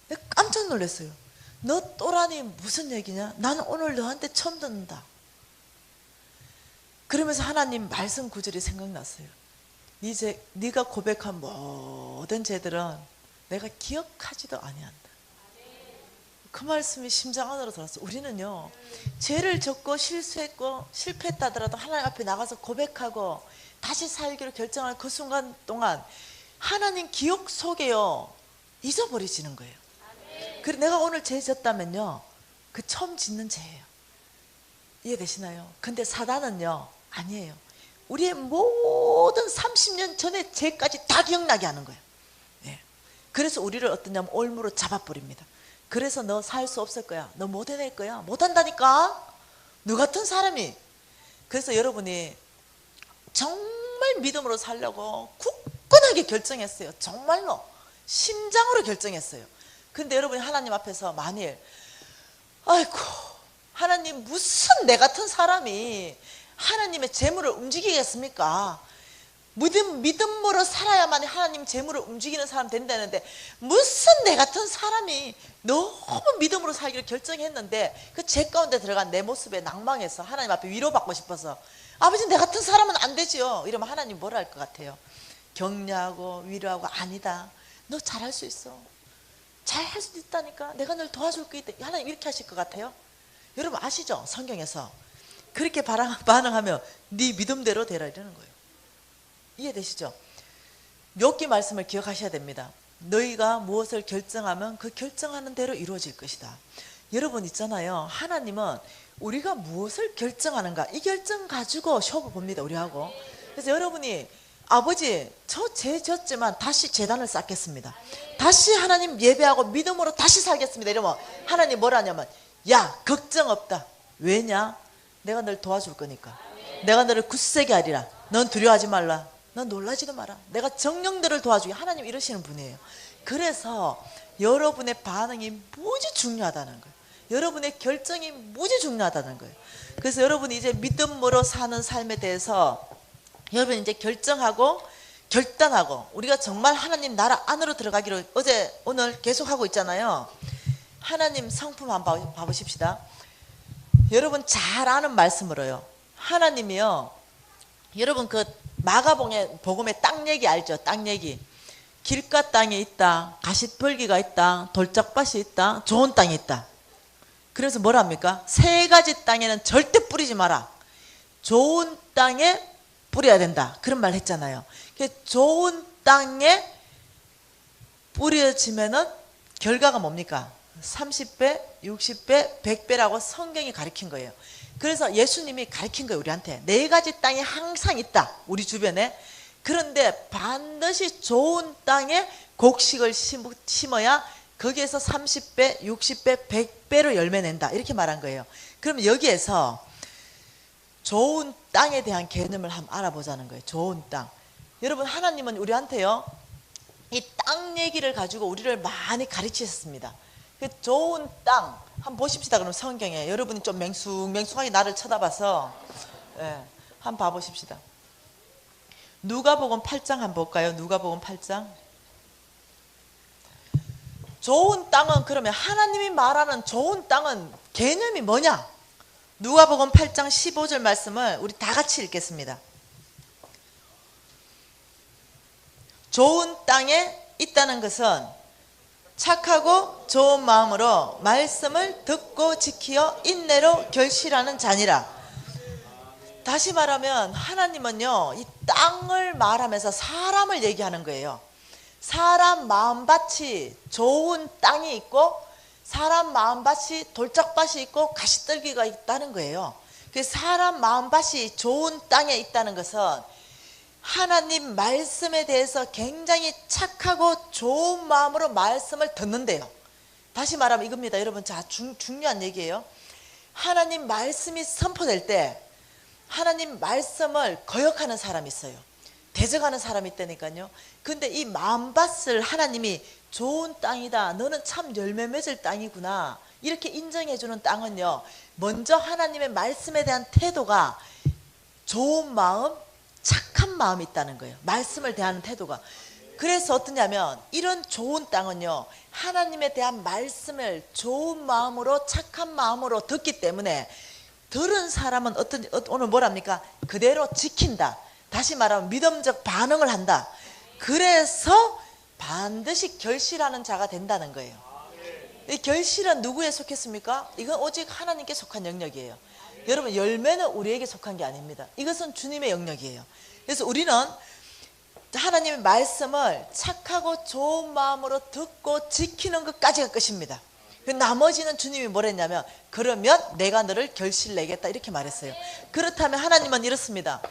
내가 깜짝 놀랐어요. 너 또라니 무슨 얘기냐? 나는 오늘 너한테 처음 듣는다. 그러면서 하나님 말씀 구절이 생각났어요. 이제 네가 고백한 모든 죄들은 내가 기억하지도 아니한다. 그 말씀이 심장 안으로 들어왔어요. 우리는요, 죄를 졌고 실수했고 실패했다 하더라도 하나님 앞에 나가서 고백하고 다시 살기로 결정할 그 순간 동안 하나님 기억 속에요, 잊어버리시는 거예요. 그래, 내가 오늘 죄 졌다면요, 그 처음 짓는 죄예요. 이해되시나요? 근데 사단은요, 아니에요. 우리의 모든 30년 전의 죄까지 다 기억나게 하는 거예요. 예. 그래서 우리를 어떠냐면 올무로 잡아버립니다. 그래서 너 살 수 없을 거야. 너 못 해낼 거야. 못 한다니까. 너 같은 사람이. 그래서 여러분이 정말 믿음으로 살려고 굳건하게 결정했어요. 정말로 심장으로 결정했어요. 근데 여러분이 하나님 앞에서 만일 아이고, 하나님, 무슨 내 같은 사람이 하나님의 재물을 움직이겠습니까? 믿음으로 살아야만 하나님 재물을 움직이는 사람 된다는데 무슨 내 같은 사람이 너무 믿음으로 살기를 결정했는데 그 죄 가운데 들어간 내 모습에 낭망해서 하나님 앞에 위로받고 싶어서 아버지, 내 같은 사람은 안 되지요. 이러면 하나님 뭐라 할 것 같아요? 격려하고 위로하고, 아니다, 너 잘할 수 있어. 잘할 수 있다니까. 내가 널 도와줄 게 있다. 하나님 이렇게 하실 것 같아요? 여러분 아시죠? 성경에서 그렇게 반응하면 네 믿음대로 되라 이러는 거예요. 이해되시죠? 욥기 말씀을 기억하셔야 됩니다. 너희가 무엇을 결정하면 그 결정하는 대로 이루어질 것이다. 여러분 있잖아요, 하나님은 우리가 무엇을 결정하는가, 이 결정 가지고 시험을 봅니다, 우리하고. 그래서 여러분이 아버지, 저 죄 졌지만 다시 제단을 쌓겠습니다. 다시 하나님 예배하고 믿음으로 다시 살겠습니다. 이러면 하나님 뭐라 하냐면, 야, 걱정 없다. 왜냐? 내가 널 도와줄 거니까. 내가 너를 굳세게 하리라. 넌 두려워하지 말라. 넌 놀라지도 마라. 내가 정령들을 도와주게. 하나님 이러시는 분이에요. 그래서 여러분의 반응이 무지 중요하다는 거예요. 여러분의 결정이 무지 중요하다는 거예요. 그래서 여러분이 이제 믿음으로 사는 삶에 대해서 여러분 이제 결정하고 결단하고, 우리가 정말 하나님 나라 안으로 들어가기로 오늘 계속 하고 있잖아요. 하나님 성품 한번 봐보십시다. 여러분 잘 아는 말씀으로요, 하나님이요, 여러분 그 마가복음의 땅 얘기 알죠? 땅 얘기. 길가 땅이 있다, 가시떨기가 있다, 돌짝밭이 있다, 좋은 땅이 있다. 그래서 뭐랍니까? 세 가지 땅에는 절대 뿌리지 마라. 좋은 땅에 뿌려야 된다. 그런 말 했잖아요. 좋은 땅에 뿌려지면은 결과가 뭡니까? 30배, 60배, 100배라고 성경이 가르친 거예요. 그래서 예수님이 가르친 거예요. 우리한테 4가지 땅이 항상 있다. 우리 주변에. 그런데 반드시 좋은 땅에 곡식을 심어야 거기에서 30배, 60배, 100배로 열매 낸다. 이렇게 말한 거예요. 그럼 여기에서 좋은 땅에 대한 개념을 한번 알아보자는 거예요. 좋은 땅. 여러분, 하나님은 우리한테요, 이 땅 얘기를 가지고 우리를 많이 가르치셨습니다. 그 좋은 땅 한번 보십시다. 그럼 성경에 여러분이 좀 맹숭맹숭하게 나를 쳐다봐서 한번 봐보십시다. 누가복음 8장 한번 볼까요? 누가복음 8장. 좋은 땅은, 그러면 하나님이 말하는 좋은 땅은 개념이 뭐냐? 누가복음 8장 15절 말씀을 우리 다 같이 읽겠습니다. 좋은 땅에 있다는 것은 착하고 좋은 마음으로 말씀을 듣고 지키어 인내로 결실하는 자니라. 다시 말하면 하나님은요, 이 땅을 말하면서 사람을 얘기하는 거예요. 사람 마음밭이 좋은 땅이 있고 사람 마음밭이 돌짝밭이 있고 가시떨기가 있다는 거예요. 그래서 사람 마음밭이 좋은 땅에 있다는 것은 하나님 말씀에 대해서 굉장히 착하고 좋은 마음으로 말씀을 듣는데요. 다시 말하면 이겁니다. 여러분, 자, 중요한 얘기예요. 하나님 말씀이 선포될 때 하나님 말씀을 거역하는 사람이 있어요. 대적하는 사람이 있다니까요. 근데 이 마음밭을 하나님이 좋은 땅이다, 너는 참 열매 맺을 땅이구나, 이렇게 인정해 주는 땅은요, 먼저 하나님의 말씀에 대한 태도가 좋은 마음, 착한 마음이 있다는 거예요. 말씀을 대하는 태도가. 그래서 어떠냐면 이런 좋은 땅은요, 하나님에 대한 말씀을 좋은 마음으로 착한 마음으로 듣기 때문에 들은 사람은 오늘 뭐랍니까? 그대로 지킨다. 다시 말하면 믿음적 반응을 한다. 그래서 반드시 결실하는 자가 된다는 거예요. 이 결실은 누구에 속했습니까? 이건 오직 하나님께 속한 영역이에요. 여러분, 열매는 우리에게 속한 게 아닙니다. 이것은 주님의 영역이에요. 그래서 우리는 하나님의 말씀을 착하고 좋은 마음으로 듣고 지키는 것까지가 끝입니다. 나머지는 주님이 뭐라 했냐면, 그러면 내가 너를 결실 내겠다, 이렇게 말했어요. 그렇다면 하나님은 이렇습니다.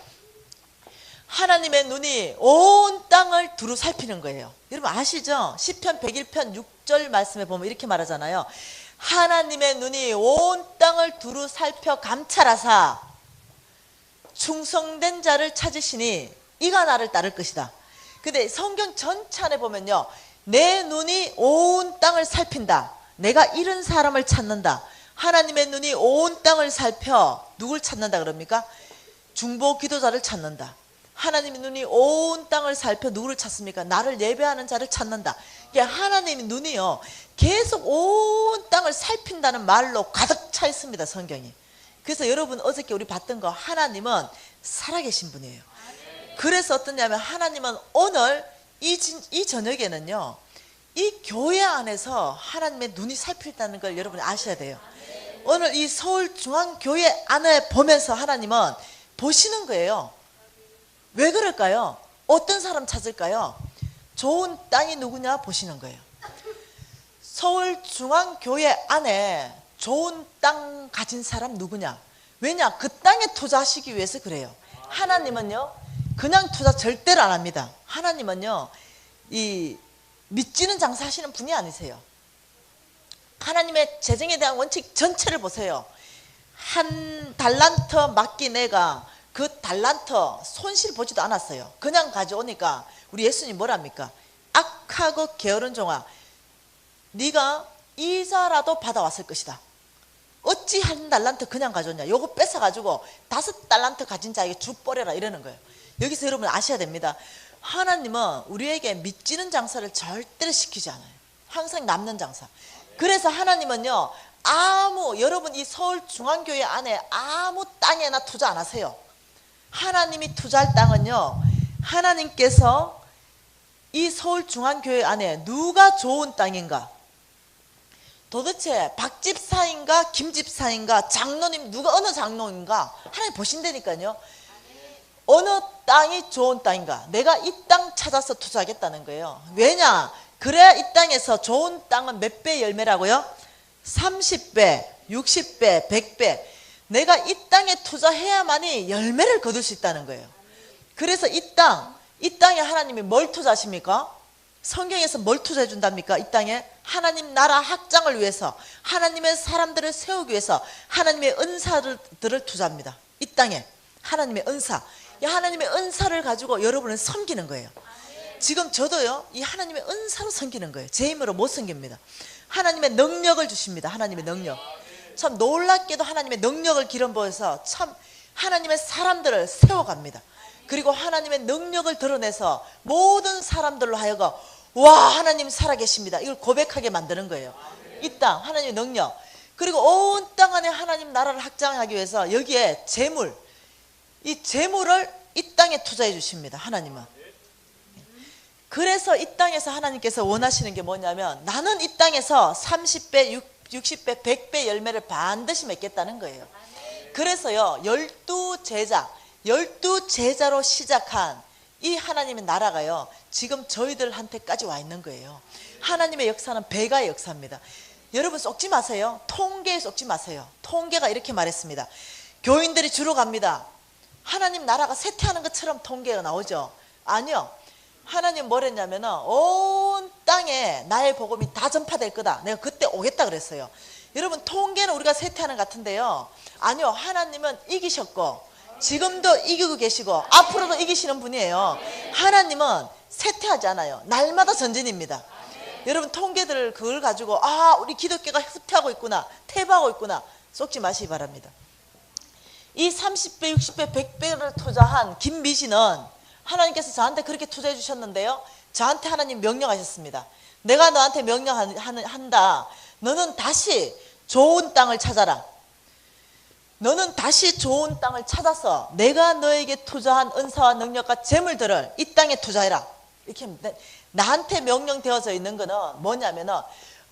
하나님의 눈이 온 땅을 두루 살피는 거예요. 여러분 아시죠? 시편 101편 6절 말씀에 보면 이렇게 말하잖아요. 하나님의 눈이 온 땅을 두루 살펴 감찰하사 충성된 자를 찾으시니 이가 나를 따를 것이다. 근데 성경 전체 안에 보면요, 내 눈이 온 땅을 살핀다, 내가 이런 사람을 찾는다. 하나님의 눈이 온 땅을 살펴 누굴 찾는다 그럽니까? 중보 기도자를 찾는다. 하나님의 눈이 온 땅을 살펴 누구를 찾습니까? 나를 예배하는 자를 찾는다. 하나님의 눈이요, 계속 온 땅을 살핀다는 말로 가득 차 있습니다, 성경이. 그래서 여러분, 어저께 우리 봤던 거, 하나님은 살아계신 분이에요. 그래서 어떠냐면 하나님은 오늘 이 저녁에는요, 이 교회 안에서 하나님의 눈이 살필다는 걸 여러분이 아셔야 돼요. 오늘 이 서울중앙교회 안에 보면서 하나님은 보시는 거예요. 왜 그럴까요? 어떤 사람 찾을까요? 좋은 땅이 누구냐 보시는 거예요. 서울중앙교회 안에 좋은 땅 가진 사람 누구냐? 왜냐? 그 땅에 투자하시기 위해서 그래요. 하나님은요, 그냥 투자 절대로 안 합니다. 하나님은요, 이 믿지는 장사 하시는 분이 아니세요. 하나님의 재정에 대한 원칙 전체를 보세요. 한 달란트 맡긴 애가 그 달란트 손실 보지도 않았어요. 그냥 가져오니까 우리 예수님 뭐랍니까? 악하고 게으른 종아, 네가 이자라도 받아왔을 것이다. 어찌 한 달란트 그냥 가져오냐? 요거 뺏어가지고 5달란트 가진 자에게 줍버려라, 이러는 거예요. 여기서 여러분 아셔야 됩니다. 하나님은 우리에게 믿지는 장사를 절대로 시키지 않아요. 항상 남는 장사. 그래서 하나님은요, 여러분 이 서울중앙교회 안에 아무 땅에나 투자 안 하세요. 하나님이 투자할 땅은요, 하나님께서 이 서울중앙교회 안에 누가 좋은 땅인가, 도대체 박집사인가 김집사인가 장로님 누가 어느 장로인가 하나님 보신다니까요. 어느 땅이 좋은 땅인가? 내가 이 땅 찾아서 투자하겠다는 거예요. 왜냐? 그래야 이 땅에서 좋은 땅은 몇 배 열매라고요? 30배, 60배, 100배. 내가 이 땅에 투자해야만이 열매를 거둘 수 있다는 거예요. 그래서 이 땅에 하나님이 뭘 투자하십니까? 성경에서 뭘 투자해 준답니까? 이 땅에 하나님 나라 확장을 위해서, 하나님의 사람들을 세우기 위해서 하나님의 은사들을 투자합니다. 이 땅에 하나님의 은사, 이 하나님의 은사를 가지고 여러분을 섬기는 거예요. 지금 저도요, 이 하나님의 은사로 섬기는 거예요. 제 힘으로 못 섬깁니다. 하나님의 능력을 주십니다. 하나님의 능력. 참 놀랍게도 하나님의 능력을 기름 부어서 참 하나님의 사람들을 세워갑니다. 그리고 하나님의 능력을 드러내서 모든 사람들로 하여금 와, 하나님 살아계십니다, 이걸 고백하게 만드는 거예요. 이 땅 하나님의 능력, 그리고 온 땅 안에 하나님 나라를 확장하기 위해서 여기에 재물, 이 재물을 이 땅에 투자해 주십니다. 하나님은. 그래서 이 땅에서 하나님께서 원하시는 게 뭐냐면, 나는 이 땅에서 30배, 60배, 100배 열매를 반드시 맺겠다는 거예요. 그래서요, 12제자로 시작한 이 하나님의 나라가요, 지금 저희들한테까지 와 있는 거예요. 하나님의 역사는 배가의 역사입니다. 여러분 속지 마세요. 통계에 속지 마세요. 통계가 이렇게 말했습니다. 교인들이 주로 갑니다. 하나님 나라가 쇠퇴하는 것처럼 통계가 나오죠. 아니요. 하나님 뭐랬냐면 온 땅에 나의 복음이 다 전파될 거다. 내가 그때 오겠다 그랬어요. 여러분 통계는 우리가 쇠퇴하는 것 같은데요. 아니요. 하나님은 이기셨고 지금도 이기고 계시고 앞으로도 이기시는 분이에요. 하나님은 쇠퇴하지 않아요. 날마다 전진입니다. 여러분 통계들 그걸 가지고 우리 기독교가 후퇴하고 있구나, 퇴보하고 있구나 속지 마시기 바랍니다. 이 30배, 60배, 100배를 투자한 김미진은 하나님께서 저한테 그렇게 투자해 주셨는데요, 저한테 하나님 명령하셨습니다. 내가 너한테 명령한다. 너는 다시 좋은 땅을 찾아라. 너는 다시 좋은 땅을 찾아서 내가 너에게 투자한 은사와 능력과 재물들을 이 땅에 투자해라. 이렇게 나한테 명령되어져 있는 거는 뭐냐면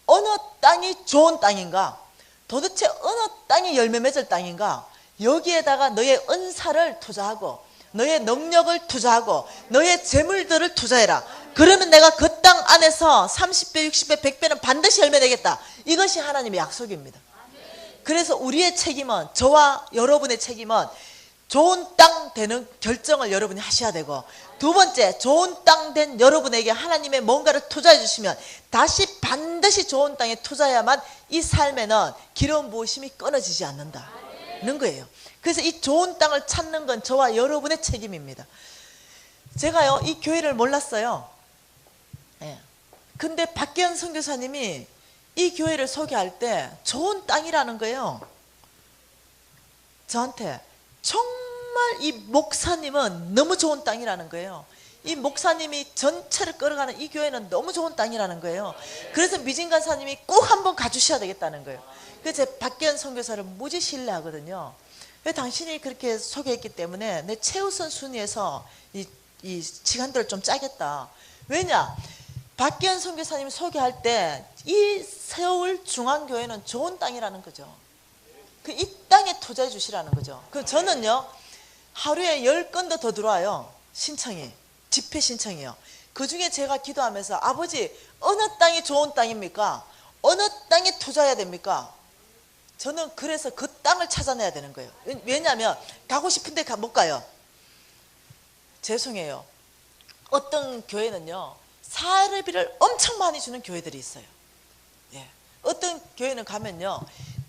어느 땅이 좋은 땅인가, 도대체 어느 땅이 열매 맺을 땅인가, 여기에다가 너의 은사를 투자하고 너의 능력을 투자하고 너의 재물들을 투자해라. 그러면 내가 그 땅 안에서 30배, 60배, 100배는 반드시 열매 내겠다. 이것이 하나님의 약속입니다. 그래서 우리의 책임은, 저와 여러분의 책임은 좋은 땅 되는 결정을 여러분이 하셔야 되고, 두 번째, 좋은 땅 된 여러분에게 하나님의 뭔가를 투자해 주시면 다시 반드시 좋은 땅에 투자해야만 이 삶에는 기름 부으심이 끊어지지 않는다는 거예요. 그래서 이 좋은 땅을 찾는 건 저와 여러분의 책임입니다. 제가요, 이 교회를 몰랐어요. 근데 박기현 선교사님이 이 교회를 소개할 때 좋은 땅이라는 거예요. 저한테 정말 이 목사님은 너무 좋은 땅이라는 거예요. 이 목사님이 전체를 끌어가는 이 교회는 너무 좋은 땅이라는 거예요. 그래서 미진 간사님이 꼭 한번 가주셔야 되겠다는 거예요. 그래서 제 박기현 선교사를 무지 신뢰하거든요. 왜 당신이 그렇게 소개했기 때문에 내 최우선 순위에서 이 시간들을 좀 짜겠다. 왜냐? 박기현 선교사님 소개할 때 이 서울 중앙교회는 좋은 땅이라는 거죠. 이 땅에 투자해 주시라는 거죠. 그 저는요, 하루에 10건도 더 들어와요. 신청이, 집회 신청이요. 그 중에 제가 기도하면서, 아버지 어느 땅이 좋은 땅입니까? 어느 땅에 투자해야 됩니까? 저는 그래서 그 땅을 찾아내야 되는 거예요. 왜냐하면 가고 싶은데 못 가요. 죄송해요. 어떤 교회는요, 사례비를 엄청 많이 주는 교회들이 있어요. 어떤 교회는 가면요,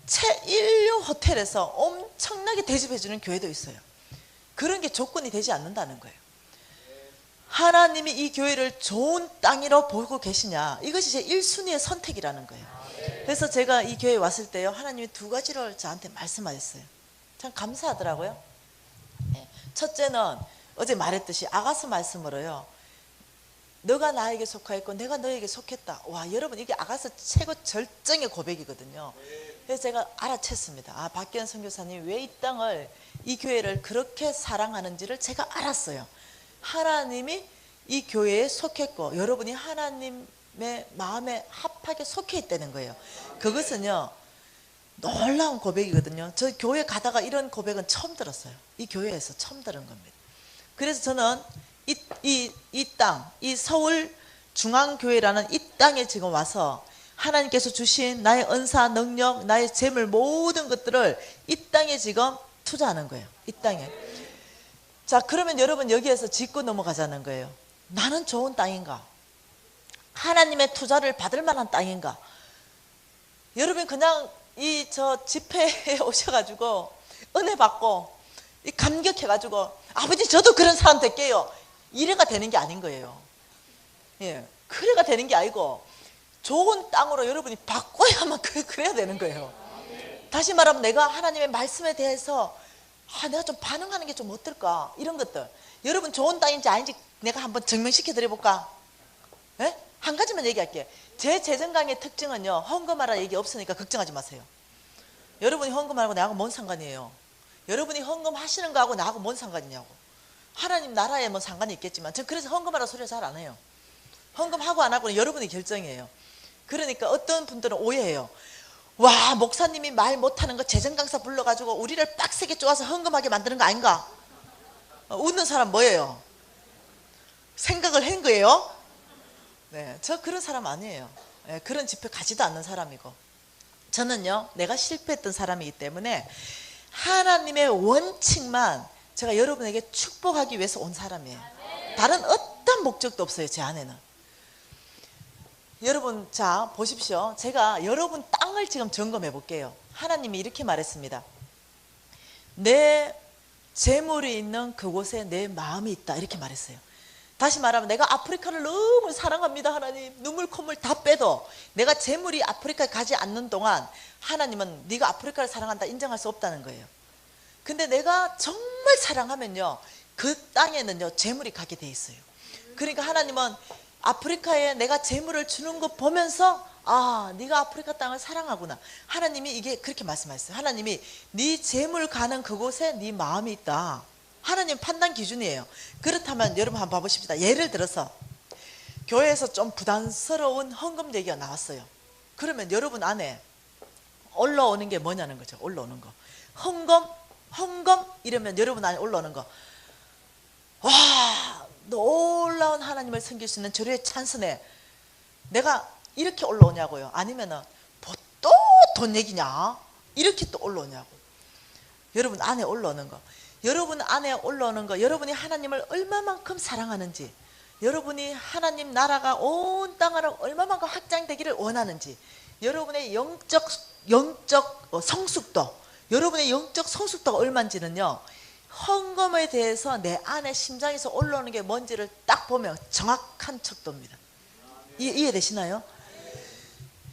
최일류 호텔에서 엄청나게 대접해 주는 교회도 있어요. 그런 게 조건이 되지 않는다는 거예요. 하나님이 이 교회를 좋은 땅이라고 보고 계시냐, 이것이 제 1순위의 선택이라는 거예요. 그래서 제가 이 교회에 왔을 때요, 하나님이 두 가지를 저한테 말씀하셨어요. 참 감사하더라고요. 첫째는 어제 말했듯이 아가서 말씀으로요, 너가 나에게 속하였고 내가 너에게 속했다. 와, 여러분 이게 아가서 최고 절정의 고백이거든요. 그래서 제가 알아챘습니다. 박기현 선교사님이 왜 이 땅을, 이 교회를 그렇게 사랑하는지를 제가 알았어요. 하나님이 이 교회에 속했고 여러분이 하나님의 마음에 합하게 속해 있다는 거예요. 그것은요, 놀라운 고백이거든요. 저 교회 가다가 이런 고백은 처음 들었어요. 이 교회에서 처음 들은 겁니다. 그래서 저는 이 땅, 이 서울 중앙교회라는 이 땅에 지금 와서 하나님께서 주신 나의 은사, 능력, 나의 재물 모든 것들을 이 땅에 지금 투자하는 거예요. 이 땅에. 자, 그러면 여러분 여기에서 짚고 넘어가자는 거예요. 나는 좋은 땅인가? 하나님의 투자를 받을 만한 땅인가? 여러분 그냥 이 저 집회에 오셔가지고 은혜 받고 이 감격해가지고 아버지 저도 그런 사람 될게요. 이래가 되는 게 아닌 거예요. 예, 그래가 되는 게 아니고 좋은 땅으로 여러분이 바꿔야만 그래야 되는 거예요. 다시 말하면 내가 하나님의 말씀에 대해서 내가 좀 반응하는 게 좀 어떨까? 이런 것들. 여러분 좋은 땅인지 아닌지 내가 한번 증명시켜 드려볼까? 예? 한 가지만 얘기할게요. 제 재정 강의 특징은요, 헌금하라 얘기 없으니까 걱정하지 마세요. 여러분이 헌금하고 나하고 뭔 상관이에요? 여러분이 헌금하시는 거하고 나하고 뭔 상관이냐고. 하나님 나라에 뭐 상관이 있겠지만 전 그래서 헌금하라 소리를 잘 안 해요. 헌금하고 안 하고는 여러분이 결정이에요. 그러니까 어떤 분들은 오해해요. 와, 목사님이 말 못하는 거 재정 강사 불러가지고 우리를 빡세게 쪼아서 헌금하게 만드는 거 아닌가? 웃는 사람 뭐예요? 생각을 한 거예요? 네, 저 그런 사람 아니에요. 네, 그런 집회 가지도 않는 사람이고. 저는요, 내가 실패했던 사람이기 때문에 하나님의 원칙만 제가 여러분에게 축복하기 위해서 온 사람이에요. 다른 어떤 목적도 없어요, 제 안에는. 여러분, 자 보십시오. 제가 여러분 땅을 지금 점검해 볼게요. 하나님이 이렇게 말했습니다. 내 재물이 있는 그곳에 내 마음이 있다, 이렇게 말했어요. 다시 말하면 내가 아프리카를 너무 사랑합니다. 하나님, 눈물 콧물 다 빼도 내가 재물이 아프리카에 가지 않는 동안 하나님은 네가 아프리카를 사랑한다 인정할 수 없다는 거예요. 근데 내가 정말 사랑하면요, 그 땅에는요 재물이 가게 돼 있어요. 그러니까 하나님은 아프리카에 내가 재물을 주는 거 보면서 네가 아프리카 땅을 사랑하구나. 하나님이 이게 그렇게 말씀하셨어요. 하나님이 네 재물 가는 그곳에 네 마음이 있다. 하나님 판단 기준이에요. 그렇다면 여러분 한번 봐보십시다. 예를 들어서 교회에서 좀 부담스러운 헌금 얘기가 나왔어요. 그러면 여러분 안에 올라오는 게 뭐냐는 거죠. 올라오는 거. 헌금 이러면 여러분 안에 올라오는 거. 와, 놀라운 하나님을 섬길 수 있는 저의 찬스네. 내가 이렇게 올라오냐고요? 아니면은 또 돈 얘기냐? 이렇게 또 올라오냐고. 여러분 안에 올라오는 거. 여러분 안에 올라오는 거, 여러분이 하나님을 얼마만큼 사랑하는지, 여러분이 하나님 나라가 온 땅으로 얼마만큼 확장되기를 원하는지, 여러분의 영적 성숙도, 여러분의 영적 성숙도가 얼마인지는요, 헌금에 대해서 내 안에 심장에서 올라오는 게 뭔지를 딱 보면 정확한 척도입니다. 이해되시나요?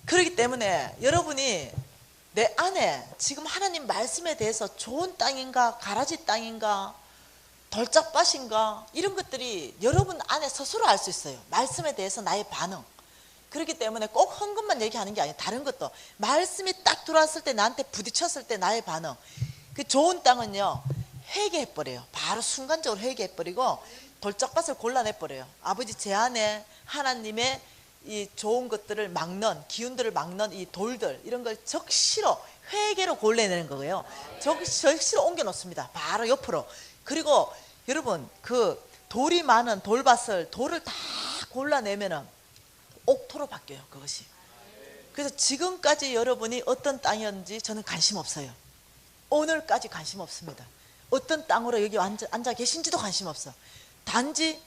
그렇기 때문에 여러분이 내 안에 지금 하나님 말씀에 대해서 좋은 땅인가, 가라지 땅인가, 돌짝밭인가, 이런 것들이 여러분 안에 스스로 알 수 있어요. 말씀에 대해서 나의 반응. 그렇기 때문에 꼭 헌금만 얘기하는 게 아니에요. 다른 것도 말씀이 딱 들어왔을 때, 나한테 부딪혔을 때 나의 반응. 그 좋은 땅은요 회개해버려요. 바로 순간적으로 회개해버리고 돌짝밭을 골라내버려요. 아버지, 제 안에 하나님의 이 좋은 것들을 막는, 기운들을 막는 이 돌들, 이런 걸 적시로 회개로 골라내는 거예요. 적시로 옮겨 놓습니다. 바로 옆으로. 그리고 여러분, 그 돌이 많은 돌밭을, 돌을 다 골라내면은 옥토로 바뀌어요, 그것이. 그래서 지금까지 여러분이 어떤 땅이었는지 저는 관심 없어요. 오늘까지 관심 없습니다. 어떤 땅으로 여기 앉아 계신지도 관심 없어. 단지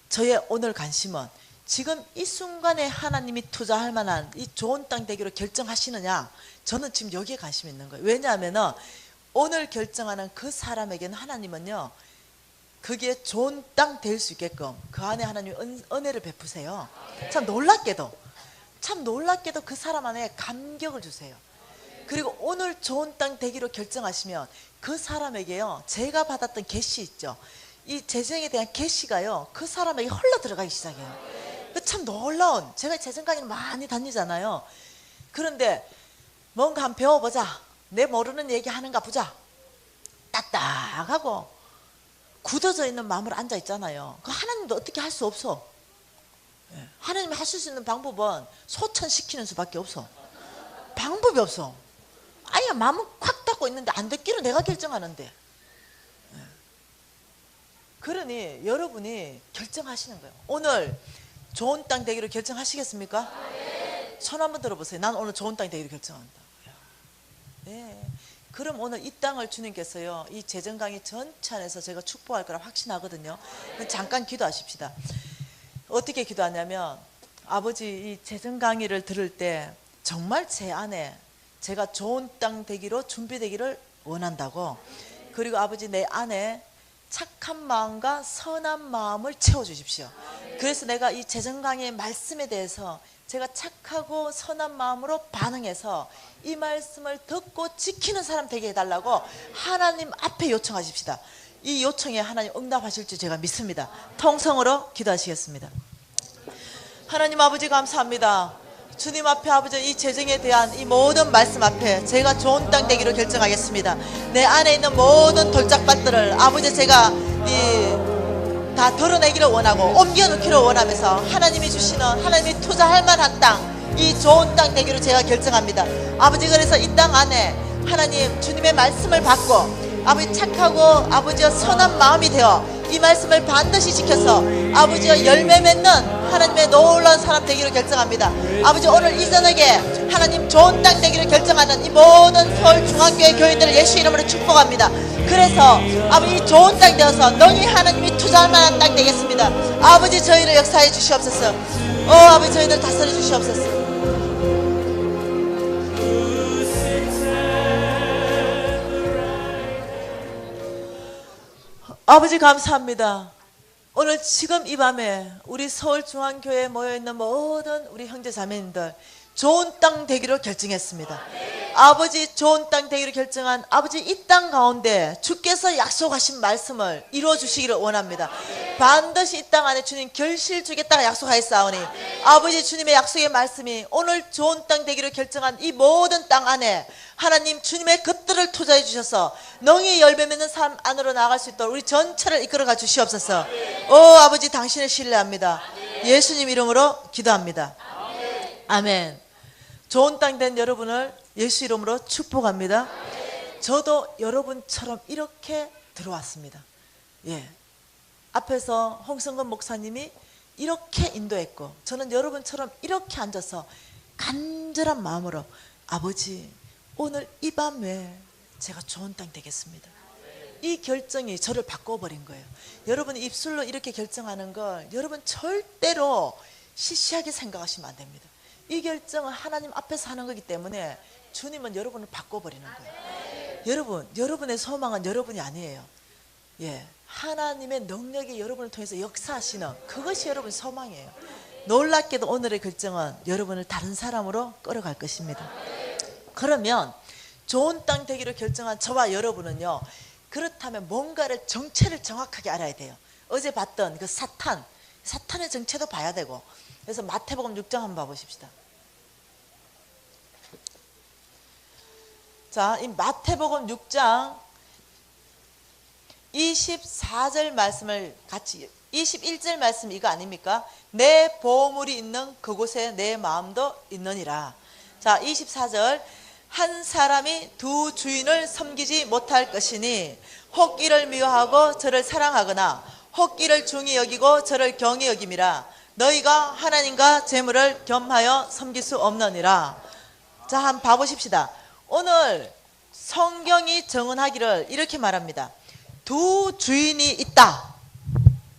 저의 오늘 관심은 지금 이 순간에 하나님이 투자할 만한 이 좋은 땅 되기로 결정하시느냐, 저는 지금 여기에 관심이 있는 거예요. 왜냐하면 오늘 결정하는 그 사람에게는 하나님은요, 그게 좋은 땅 될 수 있게끔 그 안에 하나님이 은혜를 베푸세요. 참 놀랍게도 그 사람 안에 감격을 주세요. 그리고 오늘 좋은 땅 되기로 결정하시면 그 사람에게요, 제가 받았던 계시 있죠, 이 재정에 대한 계시가요 그 사람에게 흘러 들어가기 시작해요. 참 놀라운, 제가 재정 강의를 많이 다니잖아요. 그런데 뭔가 한번 배워보자, 내 모르는 얘기 하는가 보자, 딱딱하고 굳어져 있는 마음으로 앉아 있잖아요. 그 하나님도 어떻게 할 수 없어. 하나님이 하실 수 있는 방법은 소천시키는 수밖에 없어. 방법이 없어. 아예 마음은 콱 닫고 있는데 안 듣기로 내가 결정하는데. 그러니 여러분이 결정하시는 거예요. 오늘 좋은 땅 되기로 결정하시겠습니까? 손 한번 들어보세요. 난 오늘 좋은 땅 되기로 결정한다. 네. 그럼 오늘 이 땅을 주님께서요, 이 재정 강의 전체 안에서 제가 축복할 거라 확신하거든요. 잠깐 기도하십시다. 어떻게 기도하냐면, 아버지 이 재정 강의를 들을 때 정말 제 안에 제가 좋은 땅 되기로 준비되기를 원한다고, 그리고 아버지 내 안에 착한 마음과 선한 마음을 채워주십시오. 그래서 내가 이 재정 강의의 말씀에 대해서 제가 착하고 선한 마음으로 반응해서 이 말씀을 듣고 지키는 사람 되게 해달라고 하나님 앞에 요청하십시다. 이 요청에 하나님 응답하실 줄 제가 믿습니다. 통성으로 기도하시겠습니다. 하나님 아버지 감사합니다. 주님 앞에 아버지 이 재정에 대한 이 모든 말씀 앞에 제가 좋은 땅 되기로 결정하겠습니다. 내 안에 있는 모든 돌짝밭들을 아버지 제가 다 덜어내기를 원하고 옮겨놓기를 원하면서 하나님이 주시는, 하나님이 투자할 만한 땅, 이 좋은 땅 되기로 제가 결정합니다. 아버지 그래서 이 땅 안에 하나님 주님의 말씀을 받고 아버지 착하고 아버지와 선한 마음이 되어 이 말씀을 반드시 지켜서 아버지와 열매 맺는 하나님의 놀라운 사람 되기로 결정합니다. 아버지 오늘 이 저녁에 하나님 좋은 땅 되기를 결정하는 이 모든 서울중앙교회 교인들을 예수 이름으로 축복합니다. 그래서 아버지 좋은 땅 되어서 능히 하나님이 투자할 만한 땅 되겠습니다. 아버지 저희를 역사해 주시옵소서. 아버지 저희를 다스려 주시옵소서. 아버지 감사합니다. 오늘 지금 이 밤에 우리 서울중앙교회에 모여있는 모든 우리 형제자매님들 좋은 땅 되기로 결정했습니다. 아버지 좋은 땅 되기로 결정한 아버지 이 땅 가운데 주께서 약속하신 말씀을 이루어 주시기를 원합니다. 반드시 이 땅 안에 주님 결실 주겠다가 약속하였사오니 아버지 주님의 약속의 말씀이 오늘 좋은 땅 되기로 결정한 이 모든 땅 안에 하나님 주님의 것들을 투자해 주셔서 능히 열매 맺는 삶 안으로 나아갈 수 있도록 우리 전체를 이끌어가 주시옵소서. 아버지 당신을 신뢰합니다. 예수님 이름으로 기도합니다. 아멘. 좋은 땅 된 여러분을 예수 이름으로 축복합니다. 저도 여러분처럼 이렇게 들어왔습니다. 앞에서 홍성근 목사님이 이렇게 인도했고 저는 여러분처럼 이렇게 앉아서 간절한 마음으로 아버지 오늘 이 밤에 제가 좋은 땅 되겠습니다. 이 결정이 저를 바꿔버린 거예요. 여러분이 입술로 이렇게 결정하는 걸 여러분 절대로 시시하게 생각하시면 안 됩니다. 이 결정은 하나님 앞에서 하는 거기 때문에 주님은 여러분을 바꿔버리는 거예요. 여러분의 소망은 여러분이 아니에요. 하나님의 능력이 여러분을 통해서 역사하시는 그것이 여러분의 소망이에요. 놀랍게도 오늘의 결정은 여러분을 다른 사람으로 끌어갈 것입니다. 그러면 좋은 땅 되기로 결정한 저와 여러분은요, 그렇다면 뭔가를 정체를 정확하게 알아야 돼요. 어제 봤던 그 사탄의 정체도 봐야 되고. 그래서 마태복음 6장 한번 봐보십시다. 자, 이 마태복음 6장 24절 말씀을 같이, 21절 말씀 이거 아닙니까? 내 보물이 있는 그곳에 내 마음도 있느니라. 자, 24절. 한 사람이 두 주인을 섬기지 못할 것이니 혹 이를 미워하고 저를 사랑하거나 혹 이를 중히 여기고 저를 경히 여김이라. 너희가 하나님과 재물을 겸하여 섬길 수 없느니라. 자, 한번 봐보십시다. 오늘 성경이 정언하기를 이렇게 말합니다. 두 주인이 있다.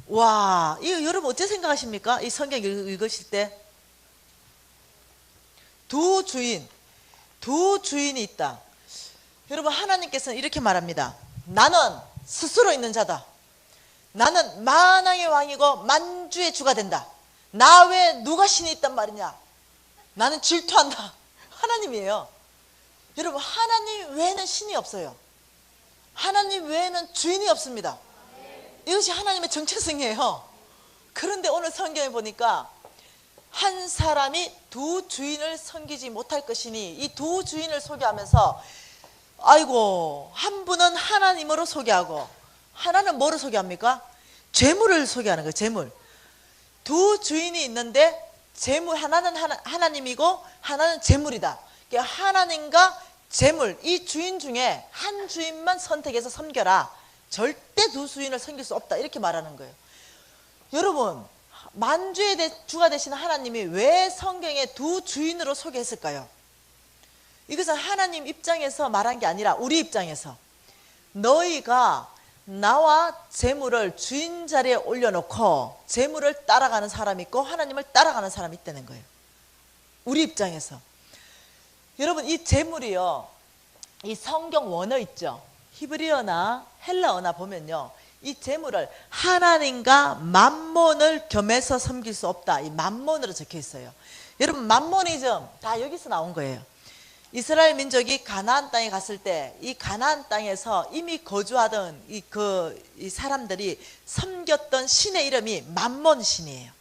와, 이거 여러분 어떻게 생각하십니까? 이 성경 읽으실 때 두 주인이 있다. 여러분 하나님께서는 이렇게 말합니다. 나는 스스로 있는 자다. 나는 만왕의 왕이고 만주의 주가 된다. 나 외에 누가 신이 있단 말이냐? 나는 질투한다. 하나님이에요. 여러분 하나님 외에는 신이 없어요. 하나님 외에는 주인이 없습니다. 이것이 하나님의 정체성이에요. 그런데 오늘 성경에 보니까 한 사람이 두 주인을 섬기지 못할 것이니 이 두 주인을 소개하면서 아이고 한 분은 하나님으로 소개하고 하나는 뭐로 소개합니까? 재물을 소개하는 거예요. 재물. 두 주인이 있는데 재물 하나는 하나님이고 하나는 재물이다. 하나님과 재물 이 주인 중에 한 주인만 선택해서 섬겨라. 절대 두 주인을 섬길 수 없다 이렇게 말하는 거예요. 여러분, 만주의 주가 되시는 하나님이 왜 성경에 두 주인으로 소개했을까요? 이것은 하나님 입장에서 말한 게 아니라 우리 입장에서, 너희가 나와 재물을 주인 자리에 올려놓고 재물을 따라가는 사람이 있고 하나님을 따라가는 사람이 있다는 거예요. 우리 입장에서. 여러분, 이 재물이요, 이 성경 원어 있죠, 히브리어나 헬라어나 보면요, 이 재물을 하나님과 맘몬을 겸해서 섬길 수 없다, 이 맘몬으로 적혀 있어요. 여러분, 맘모니즘 다 여기서 나온 거예요. 이스라엘 민족이 가나안 땅에 갔을 때 이 가나안 땅에서 이미 거주하던 이 사람들이 섬겼던 신의 이름이 맘몬 신이에요.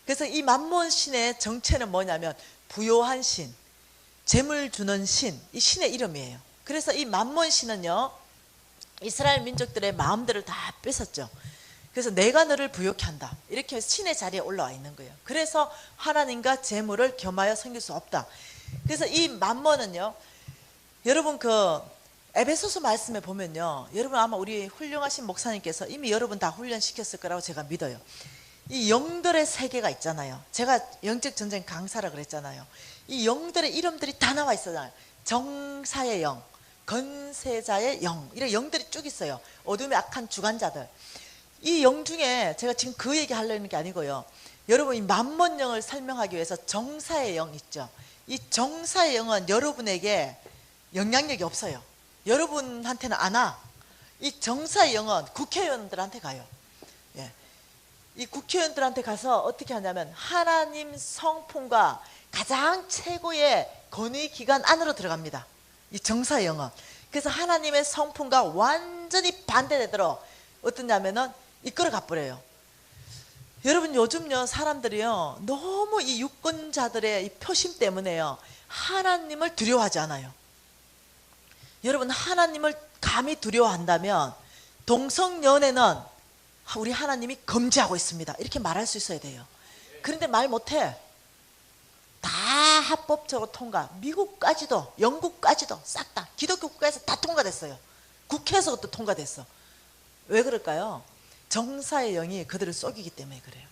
그래서 이 맘몬 신의 정체는 뭐냐면 부요한 신, 재물 주는 신, 이 신의 이름이에요. 그래서 이 맘몬 신은요, 이스라엘 민족들의 마음들을 다 뺏었죠. 그래서 내가 너를 부요케 한다, 이렇게 신의 자리에 올라와 있는 거예요. 그래서 하나님과 재물을 겸하여 섬길 수 없다. 그래서 이 맘몬은요, 여러분 그 에베소서 말씀에 보면요, 여러분 아마 우리 훌륭하신 목사님께서 이미 여러분 다 훈련시켰을 거라고 제가 믿어요. 이 영들의 세계가 있잖아요. 제가 영적 전쟁 강사라 그랬잖아요. 이 영들의 이름들이 다 나와 있어요. 정사의 영, 건세자의 영, 이런 영들이 쭉 있어요. 어둠의 악한 주관자들. 이 영 중에 제가 지금 그 얘기 하려는 게 아니고요, 여러분 이 맘몬 영을 설명하기 위해서 정사의 영 있죠. 이 정사의 영은 여러분에게 영향력이 없어요. 여러분한테는 안 와. 이 정사의 영은 국회의원들한테 가요. 예. 이 국회의원들한테 가서 어떻게 하냐면 하나님 성품과 가장 최고의 권위기관 안으로 들어갑니다, 이 정사의 영은. 그래서 하나님의 성품과 완전히 반대되도록 어떠냐면은 이끌어 가버려요. 여러분, 요즘요 사람들이요 너무 이 유권자들의 이 표심 때문에요 하나님을 두려워하지 않아요. 여러분, 하나님을 감히 두려워한다면 동성연애는 우리 하나님이 금지하고 있습니다, 이렇게 말할 수 있어야 돼요. 그런데 말 못해. 다 합법적으로 통과. 미국까지도, 영국까지도 싹 다 기독교 국가에서 다 통과됐어요. 국회에서도 통과됐어. 왜 그럴까요? 정사의 영이 그들을 속이기 때문에 그래요.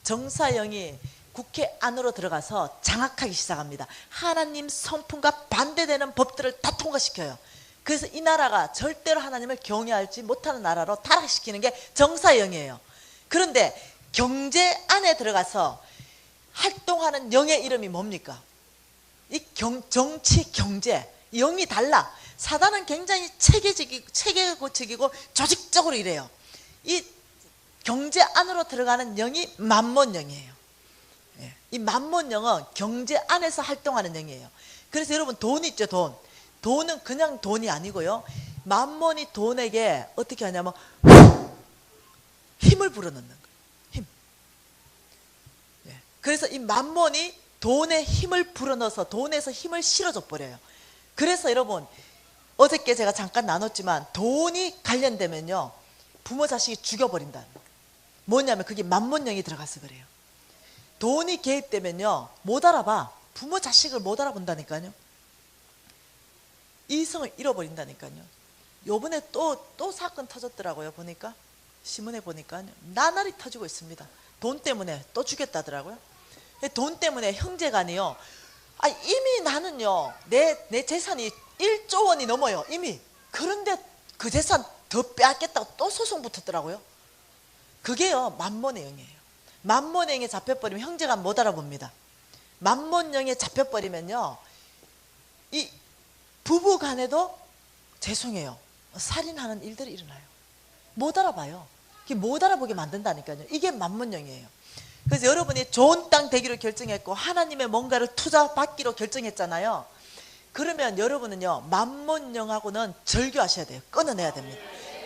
정사의 영이 국회 안으로 들어가서 장악하기 시작합니다. 하나님 성품과 반대되는 법들을 다 통과시켜요. 그래서 이 나라가 절대로 하나님을 경외하지 못하는 나라로 타락시키는 게 정사의 영이에요. 그런데 경제 안에 들어가서 활동하는 영의 이름이 뭡니까? 이 정치, 경제, 영이 달라. 사단은 굉장히 체계적이고 조직적으로 일해요. 이 경제 안으로 들어가는 영이 맘몬 영이에요. 이 맘몬 영은 경제 안에서 활동하는 영이에요. 그래서 여러분, 돈 있죠, 돈. 돈은 그냥 돈이 아니고요, 맘몬이 돈에게 어떻게 하냐면 힘을 불어넣는 거예요. 힘. 그래서 이 맘몬이 돈에 힘을 불어넣어서 돈에서 힘을 실어줘 버려요. 그래서 여러분, 어저께 제가 잠깐 나눴지만 돈이 관련되면요 부모 자식이 죽여버린다는 거예요. 뭐냐면 그게 맘몬령이 들어가서 그래요. 돈이 개입되면요 못 알아봐. 부모 자식을 못 알아본다니까요. 이성을 잃어버린다니까요. 요번에 또 사건 터졌더라고요. 보니까 신문에 보니까 나날이 터지고 있습니다. 돈 때문에 또 죽였다더라고요. 돈 때문에 형제간이요, 이미 나는요 내 재산이 1조 원이 넘어요 이미. 그런데 그 재산 더 빼앗겠다고 또 소송 붙었더라고요. 그게요 맘몬의 영이에요. 맘몬의 영에 잡혀버리면 형제간 못 알아봅니다. 맘몬 영에 잡혀버리면요 이 부부간에도 죄송해요 살인하는 일들이 일어나요. 못 알아봐요. 못 알아보게 만든다니까요. 이게 맘몬 영이에요. 그래서 여러분이 좋은 땅 되기로 결정했고 하나님의 뭔가를 투자받기로 결정했잖아요. 그러면 여러분은요 맘몬 영하고는 절교하셔야 돼요. 끊어내야 됩니다.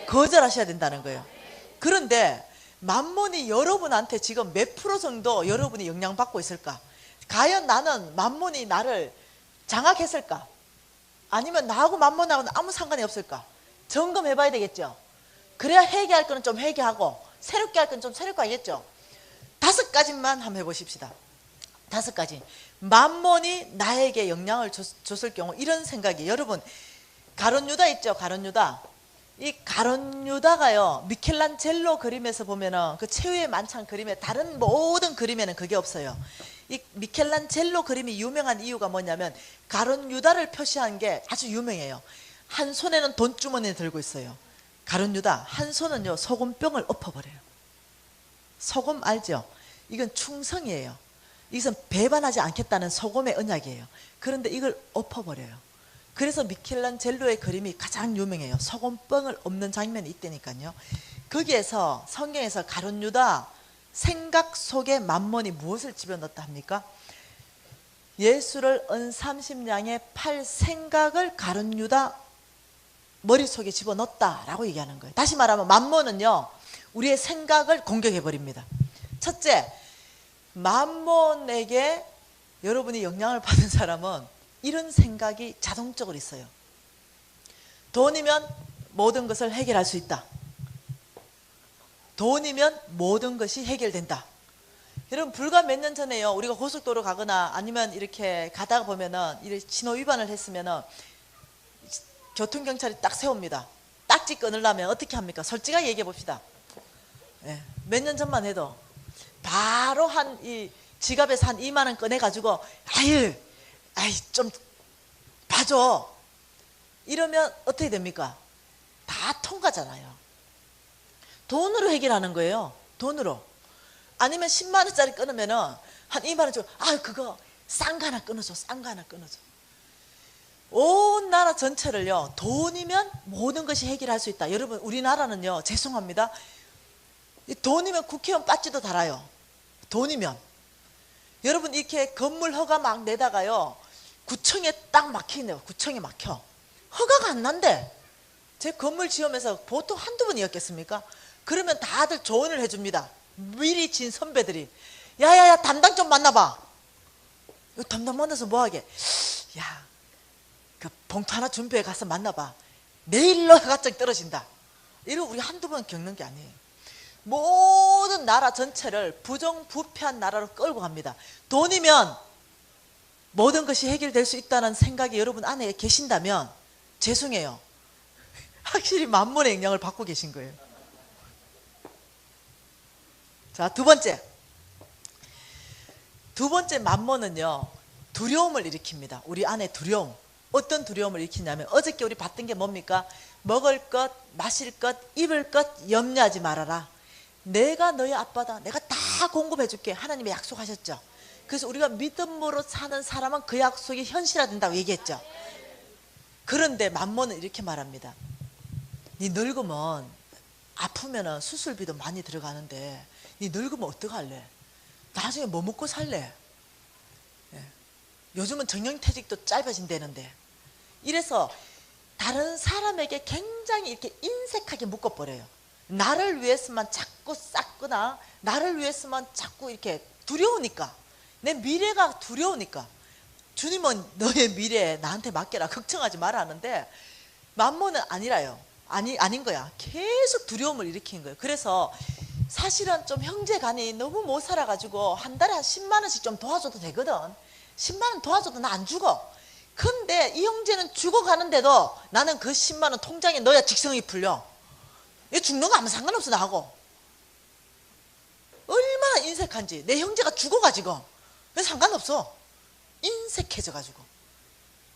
거절하셔야 된다는 거예요. 그런데 맘몬이 여러분한테 지금 몇 프로 정도 여러분이 영향받고 있을까? 과연 나는 맘몬이 나를 장악했을까? 아니면 나하고 맘몬하고는 아무 상관이 없을까? 점검해 봐야 되겠죠. 그래야 회개할 거는 좀 회개하고 새롭게 할 건 좀 새롭게 하겠죠. 5가지만 한번 해보십시다. 5가지. 맘몬이 나에게 영향을 줬을 경우 이런 생각이, 여러분 가룟유다 있죠. 가룟유다. 이 가론 유다가요, 미켈란젤로 그림에서 보면은 그 최후의 만찬 그림에 다른 모든 그림에는 그게 없어요. 이 미켈란젤로 그림이 유명한 이유가 뭐냐면 가론 유다를 표시한 게 아주 유명해요. 한 손에는 돈주머니를 들고 있어요. 가론 유다 한 손은요 소금병을 엎어버려요. 소금 알죠? 이건 충성이에요. 이것은 배반하지 않겠다는 소금의 언약이에요. 그런데 이걸 엎어버려요. 그래서 미켈란젤로의 그림이 가장 유명해요. 소금병을 엎는 장면이 있다니까요. 거기에서 성경에서 가룟 유다 생각 속에 만몬이 무엇을 집어넣었다 합니까? 예수를 은 30냥의 팔 생각을 가룟 유다 머릿속에 집어넣었다라고 얘기하는 거예요. 다시 말하면 만몬은요 우리의 생각을 공격해 버립니다. 첫째, 만몬에게 여러분이 영향을 받은 사람은 이런 생각이 자동적으로 있어요. 돈이면 모든 것을 해결할 수 있다. 돈이면 모든 것이 해결된다. 여러분 불과 몇 년 전에요 우리가 고속도로 가거나 아니면 이렇게 가다가 보면은 이렇게 신호 위반을 했으면은 교통경찰이 딱 세웁니다. 딱지 끊으려면 어떻게 합니까? 솔직하게 얘기해 봅시다. 네. 몇 년 전만 해도 바로 이 지갑에서 한 2만 원 꺼내 가지고 아이 좀 봐줘 이러면 어떻게 됩니까? 다 통과잖아요. 돈으로 해결하는 거예요. 돈으로. 아니면 10만 원짜리 끊으면은 한 2만 원 주고 그거 싼 거 하나 끊어줘. 싼 거 하나 끊어줘. 온 나라 전체를요 돈이면 모든 것이 해결할 수 있다. 여러분 우리나라는요 죄송합니다. 돈이면 국회의원 빠지도 달아요. 돈이면 여러분 이렇게 건물 허가 막 내다가요 구청에 딱 막히네요. 구청에 막혀. 허가가 안 난대. 제 건물 지으면서 보통 한두 번이었겠습니까? 그러면 다들 조언을 해줍니다. 미리 진 선배들이 야야야 담당 좀 만나봐. 담당 만나서 뭐하게? 야 그 봉투 하나 준비해 가서 만나봐. 내일로 허가증 떨어진다. 이러고 우리 한두 번 겪는 게 아니에요. 모든 나라 전체를 부정부패한 나라로 끌고 갑니다. 돈이면 모든 것이 해결될 수 있다는 생각이 여러분 안에 계신다면 죄송해요. 확실히 만몬의 영향을 받고 계신 거예요. 자, 두 번째 만몬은요 두려움을 일으킵니다. 우리 안에 두려움. 어떤 두려움을 일으키냐면 어저께 우리 봤던 게 뭡니까? 먹을 것, 마실 것, 입을 것 염려하지 말아라. 내가 너의 아빠다. 내가 다 공급해 줄게. 하나님이 약속하셨죠. 그래서 우리가 믿음으로 사는 사람은 그 약속이 현실화된다고 얘기했죠. 그런데 만몬은 이렇게 말합니다. 네 늙으면 아프면 수술비도 많이 들어가는데 네 늙으면 어떡할래? 나중에 뭐 먹고 살래? 요즘은 정년퇴직도 짧아진다는데. 이래서 다른 사람에게 굉장히 이렇게 인색하게 묶어버려요. 나를 위해서만 자꾸 쌓거나 나를 위해서만 자꾸 이렇게 두려우니까, 내 미래가 두려우니까. 주님은 너의 미래에 나한테 맡겨라, 걱정하지 마라 하는데 만몬은 아니라요. 아닌 거야. 계속 두려움을 일으키는 거예요. 그래서 사실은 좀 형제간이 너무 못 살아가지고 한 달에 한 10만 원씩 좀 도와줘도 되거든. 10만 원 도와줘도 나 안 죽어. 근데 이 형제는 죽어가는데도 나는 그 10만 원 통장에 넣어야 직성이 풀려. 얘 죽는 거 아무 상관없어 나하고. 얼마나 인색한지. 내 형제가 죽어가지고 상관없어. 인색해져가지고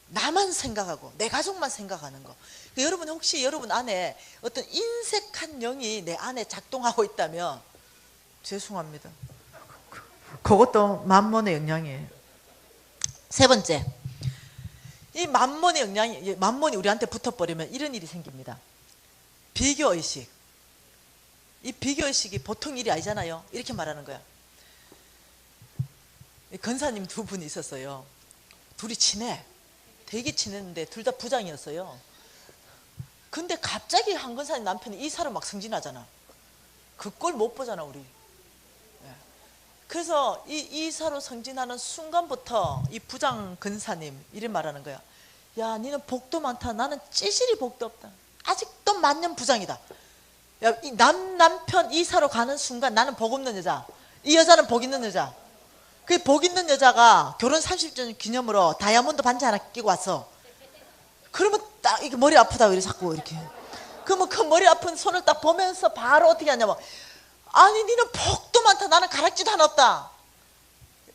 나만 생각하고 내 가족만 생각하는 거. 여러분 혹시 여러분 안에 어떤 인색한 영이 내 안에 작동하고 있다면 죄송합니다. 그것도 만몬의 영향이에요. 세 번째, 이 만몬이 우리한테 붙어버리면 이런 일이 생깁니다. 비교의식. 이 비교의식이 보통 일이 아니잖아요. 이렇게 말하는 거야. 권사님 두 분이 있었어요. 둘이 친해. 되게 친했는데 둘 다 부장이었어요. 근데 갑자기 한 권사님 남편이 이사로 막 승진하잖아. 그 꼴 못 보잖아 우리. 그래서 이 이사로 승진하는 순간부터 이 부장 권사님 이래 말하는 거야. 야, 니는 복도 많다. 나는 찌질이 복도 없다. 아직도 만년 부장이다. 야, 이 남편 이사로 가는 순간 나는 복 없는 여자, 이 여자는 복 있는 여자. 그 복 있는 여자가 결혼 30주년 기념으로 다이아몬드 반지 하나 끼고 왔어. 그러면 딱 이게 머리 아프다고 이래 자꾸 이렇게. 그러면 그 머리 아픈 손을 딱 보면서 바로 어떻게 하냐면, 아니 니는 복도 많다, 나는 가락지도 하나 없다.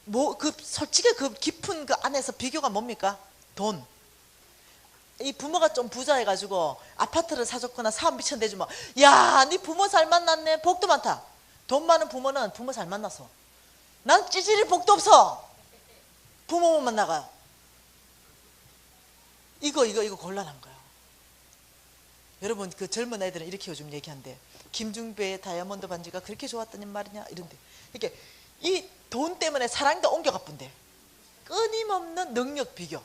뭐 그 솔직히 그 깊은 그 안에서 비교가 뭡니까? 돈. 이 부모가 좀 부자해가지고 아파트를 사줬거나 사업 미천내주면, 야, 네 부모 잘 만났네, 복도 많다. 돈 많은 부모는 부모 잘 만나서, 난 찌질이 복도 없어, 부모만 만나가. 이거 곤란한 거예요. 여러분, 그 젊은 애들은 이렇게 요즘 얘기한대. 김중배의 다이아몬드 반지가 그렇게 좋았다는 말이냐 이런데, 이렇게 이 돈 때문에 사랑도 옮겨가뿐대. 끊임없는 능력 비교,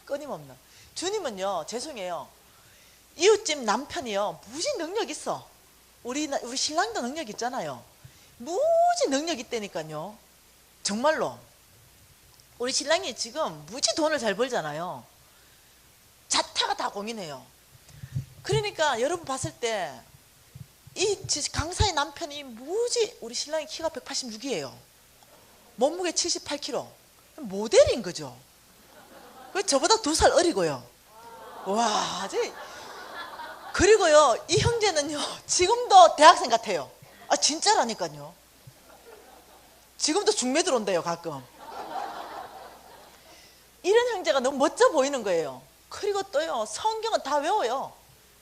끊임없는. 주님은요, 죄송해요, 이웃집 남편이요 무지 능력 있어. 우리 신랑도 능력 있잖아요. 무지 능력 있다니까요. 정말로 우리 신랑이 지금 무지 돈을 잘 벌잖아요. 자타가 다 공인해요. 그러니까 여러분 봤을 때 이 강사의 남편이 무지, 우리 신랑이 키가 186이에요 몸무게 78kg, 모델인 거죠. 저보다 2살 어리고요. 와, 그리고요, 이 형제는요 지금도 대학생 같아요. 아, 진짜라니까요. 지금도 중매 들어온대요 가끔. 이런 형제가 너무 멋져 보이는 거예요. 그리고 또요, 성경은 다 외워요.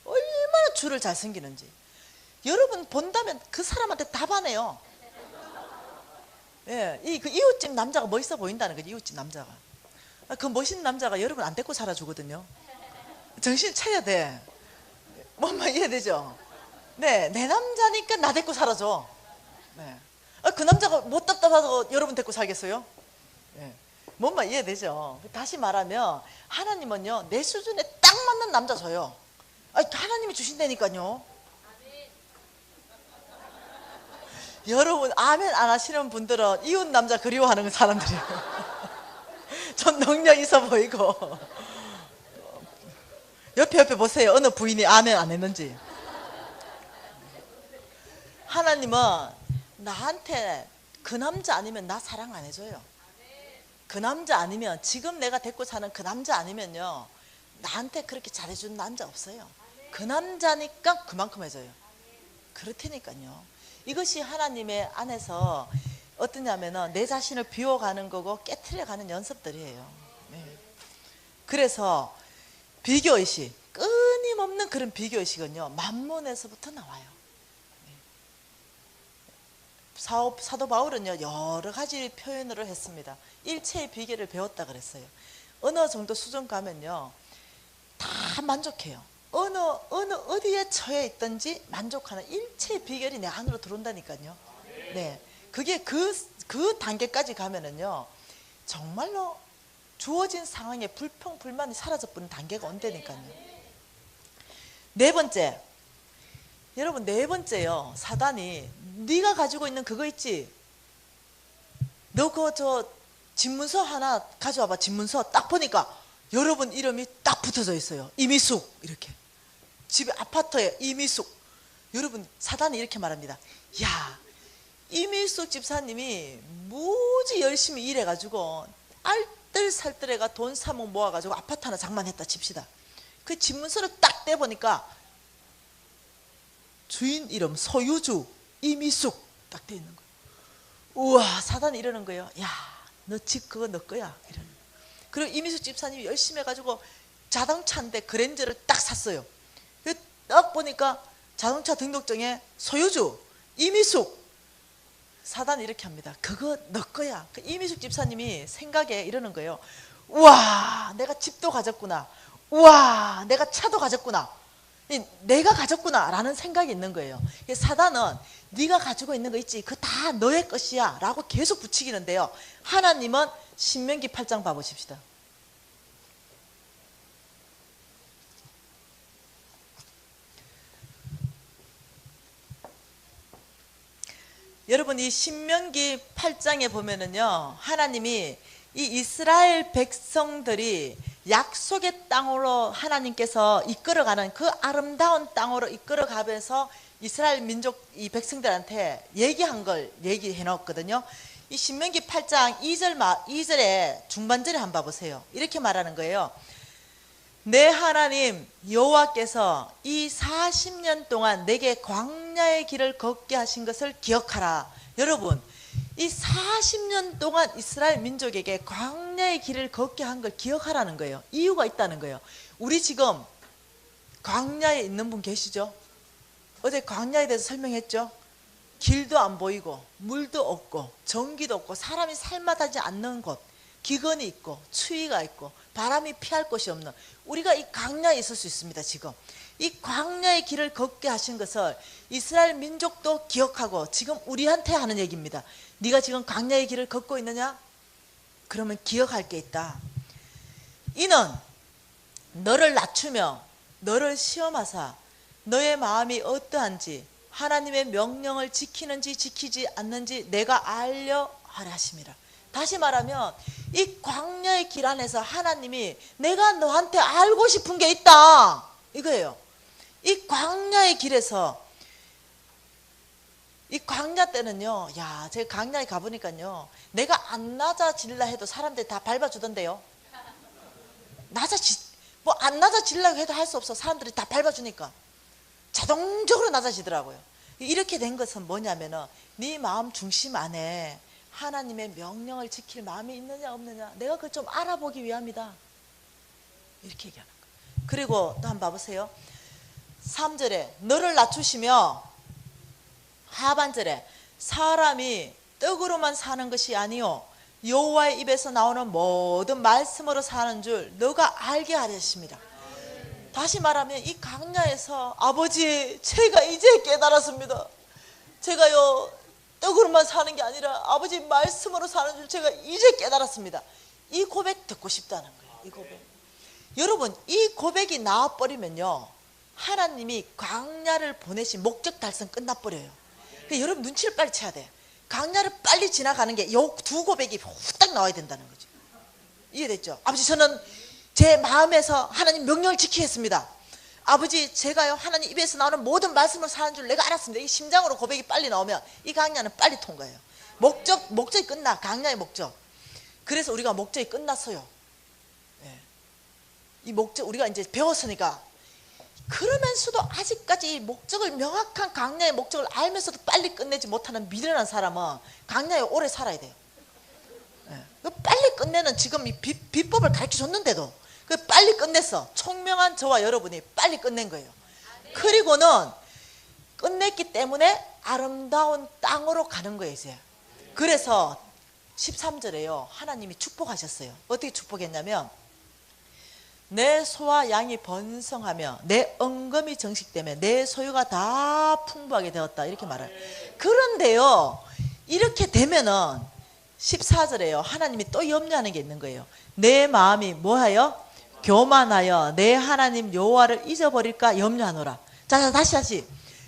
얼마나 줄을 잘 섬기는지. 여러분 본다면 그 사람한테 다 반해요. 예, 그 이웃집 남자가 멋있어 보인다는 거지. 이웃집 남자가. 그 멋있는 남자가 여러분 안 데리고 살아주거든요. 정신 차려야 돼. 뭔말 이해되죠? 네, 내 남자니까 나 데리고 살아줘. 네. 그 남자가 못 답답해서 여러분 데리고 살겠어요? 네. 뭔 말 이해되죠? 다시 말하면 하나님은요 내 수준에 딱 맞는 남자 줘요. 하나님이 주신다니까요. 여러분 아멘 안 하시는 분들은 이웃 남자 그리워하는 사람들이에요. 좀 능력 있어 보이고. 옆에 보세요. 어느 부인이 아멘 안 했는지. 하나님은 나한테 그 남자 아니면 나 사랑 안 해줘요. 그 남자 아니면, 지금 내가 데리고 사는 그 남자 아니면요 나한테 그렇게 잘해주는 남자 없어요. 그 남자니까 그만큼 해줘요. 그렇다니까요. 이것이 하나님의 안에서 어떠냐면은 내 자신을 비워가는 거고 깨트려가는 연습들이에요. 네. 그래서 비교의식, 끊임없는 그런 비교의식은요 만몬에서부터 나와요. 네. 사도 바울은요 여러 가지 표현으로 했습니다. 일체의 비결을 배웠다 그랬어요. 어느 정도 수준 가면요 다 만족해요. 어디에 처해 있든지 만족하는 일체의 비결이 내 안으로 들어온다니까요. 네, 그게 그 단계까지 가면은요 정말로 주어진 상황에 불평 불만이 사라져버리는 단계가 온다니까요. 네 번째, 여러분 네 번째요, 사단이 네가 가지고 있는 그거 있지, 너 저 집문서 하나 가져와봐. 집문서 딱 보니까 여러분 이름이 딱 붙어져 있어요. 이미숙 이렇게. 집에 아파트에 이미숙. 여러분 사단이 이렇게 말합니다. 야, 이미숙 집사님이 무지 열심히 일해가지고 알뜰살뜰해가 돈 3억 모아가지고 아파트 하나 장만했다 칩시다. 그 집문서를 딱 떼보니까 주인 이름 소유주 이미숙 딱 돼 있는 거예요. 우와, 사단이 이러는 거예요. 야, 너 집 그거 너 거야 이러는. 그리고 이미숙 집사님이 열심히 해가지고 자동차인데 그랜저를 딱 샀어요. 딱 보니까 자동차 등록증에 소유주 이미숙. 사단이 이렇게 합니다. 그거 너 거야. 그 이미숙 집사님이 생각에 이러는 거예요. 우와, 내가 집도 가졌구나. 우와, 내가 차도 가졌구나. 내가 가졌구나 라는 생각이 있는 거예요. 사단은 네가 가지고 있는 거 있지, 그거 다 너의 것이야 라고 계속 부추기는데요, 하나님은 신명기 8장 봐보십시다. 여러분 이 신명기 8장에 보면은요 하나님이 이 이스라엘 백성들이 약속의 땅으로 하나님께서 이끌어가는 그 아름다운 땅으로 이끌어가면서 이스라엘 민족 이 백성들한테 얘기한 걸 얘기해 놓았거든요. 이 신명기 8장 2절에 중반절에 한번 봐보세요. 이렇게 말하는 거예요. 내 하나님 여호와께서 이 40년 동안 내게 광야의 길을 걷게 하신 것을 기억하라. 여러분, 이 40년 동안 이스라엘 민족에게 광야의 길을 걷게 한 걸 기억하라는 거예요. 이유가 있다는 거예요. 우리 지금 광야에 있는 분 계시죠? 어제 광야에 대해서 설명했죠? 길도 안 보이고 물도 없고 전기도 없고 사람이 살만하지 않는 곳, 기근이 있고 추위가 있고 바람이 피할 곳이 없는, 우리가 이 광야에 있을 수 있습니다. 지금 이 광야의 길을 걷게 하신 것을 이스라엘 민족도 기억하고 지금 우리한테 하는 얘기입니다. 네가 지금 광야의 길을 걷고 있느냐? 그러면 기억할 게 있다. 이는 너를 낮추며 너를 시험하사 너의 마음이 어떠한지 하나님의 명령을 지키는지 지키지 않는지 내가 알려 하라 하심이라. 다시 말하면 이 광야의 길 안에서 하나님이 내가 너한테 알고 싶은 게 있다 이거예요. 이 광야의 길에서, 이 광야 때는요, 야, 제가 광야에 가보니까요, 내가 안 낮아질라 해도 사람들이 다 밟아주던데요. 뭐 안 낮아지려고 해도 할 수 없어. 사람들이 다 밟아주니까 자동적으로 낮아지더라고요. 이렇게 된 것은 뭐냐면은 네 마음 중심 안에 하나님의 명령을 지킬 마음이 있느냐 없느냐, 내가 그걸 좀 알아보기 위함이다 이렇게 얘기하는 거예요. 그리고 또 한번 봐보세요. 3절에 너를 낮추시며, 하반절에 사람이 떡으로만 사는 것이 아니요 여호와의 입에서 나오는 모든 말씀으로 사는 줄 너가 알게 하셨습니다. 다시 말하면 이 광야에서 아버지 제가 이제 깨달았습니다. 제가요 떡으로만 사는 게 아니라 아버지 말씀으로 사는 줄 제가 이제 깨달았습니다. 이 고백 듣고 싶다는 거예요. 이 고백. 여러분, 이 고백이 나와버리면요 하나님이 광야를 보내신 목적 달성 끝나버려요. 그러니까 여러분 눈치를 빨리 채야 돼. 광야를 빨리 지나가는 게 요 두 고백이 후딱 나와야 된다는 거죠. 이해됐죠? 아버지 저는 제 마음에서 하나님 명령을 지키겠습니다. 아버지 제가요 하나님 입에서 나오는 모든 말씀을 사는 줄 내가 알았습니다. 이 심장으로 고백이 빨리 나오면 이 광야는 빨리 통과해요. 목적이 끝나. 광야의 목적. 그래서 우리가 목적이 끝났어요. 예. 이 목적 우리가 이제 배웠으니까. 그러면서도 아직까지 목적을, 명확한 광야의 목적을 알면서도 빨리 끝내지 못하는 미련한 사람은 광야에 오래 살아야 돼요. 예. 빨리 끝내는, 지금 이 비법을 가르쳐 줬는데도 빨리 끝냈어. 총명한 저와 여러분이 빨리 끝낸 거예요. 그리고는 끝냈기 때문에 아름다운 땅으로 가는 거예요 이제. 그래서 13절에요 하나님이 축복하셨어요. 어떻게 축복했냐면 내 소와 양이 번성하며 내 언금이 정식되며 내 소유가 다 풍부하게 되었다 이렇게 말해요. 그런데요 이렇게 되면은 14절에요 하나님이 또 염려하는 게 있는 거예요. 내 마음이 뭐하여? 교만하여 내 하나님 여호와를 잊어버릴까 염려하노라. 자 다시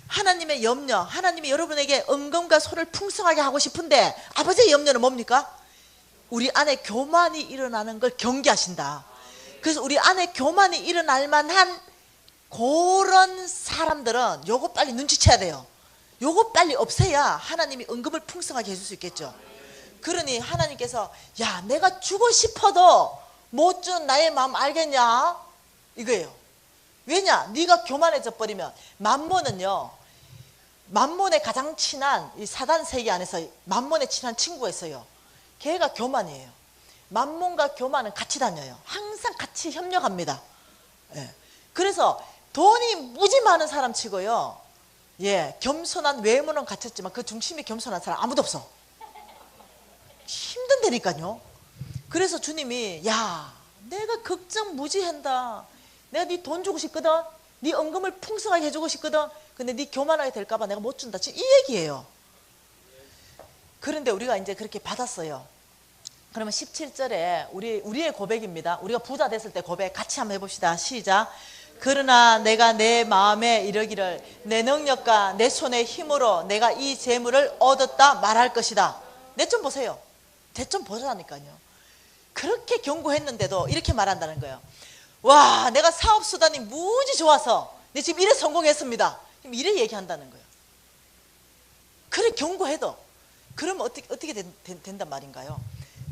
하나님의 염려, 하나님이 여러분에게 언금과 소를 풍성하게 하고 싶은데 아버지의 염려는 뭡니까? 우리 안에 교만이 일어나는 걸 경계하신다. 그래서 우리 안에 교만이 일어날 만한 그런 사람들은 요거 빨리 눈치채야 돼요. 요거 빨리 없애야 하나님이 언금을 풍성하게 해줄 수 있겠죠. 그러니 하나님께서 야 내가 주고 싶어도 못 준 나의 마음 알겠냐 이거예요. 왜냐? 네가 교만해져 버리면. 맘몬은요 맘몬의 가장 친한 이 사단 세계 안에서 맘몬의 친한 친구가 있어요. 걔가 교만이에요. 맘몬과 교만은 같이 다녀요. 항상 같이 협력합니다. 예. 그래서 돈이 무지 많은 사람 치고요 예, 겸손한 외모는 갖췄지만 그 중심에 겸손한 사람 아무도 없어. 힘든다니까요. 그래서 주님이 야 내가 걱정 무지한다. 내가 네 돈 주고 싶거든. 네 언금을 풍성하게 해주고 싶거든. 근데 네 교만하게 될까 봐 내가 못 준다. 지금 이 얘기예요. 그런데 우리가 이제 그렇게 받았어요. 그러면 17절에 우리의 고백입니다. 우리가 부자 됐을 때 고백 같이 한번 해봅시다. 시작. 그러나 내가 내 마음에 이르기를 내 능력과 내 손의 힘으로 내가 이 재물을 얻었다 말할 것이다. 내 좀 보세요. 제 좀 보자니까요. 그렇게 경고했는데도 이렇게 말한다는 거예요. 와 내가 사업수단이 무지 좋아서 내 지금 이래 성공했습니다. 지금 이래 얘기한다는 거예요. 그래 경고해도 그러면 어떻게 된단 말인가요?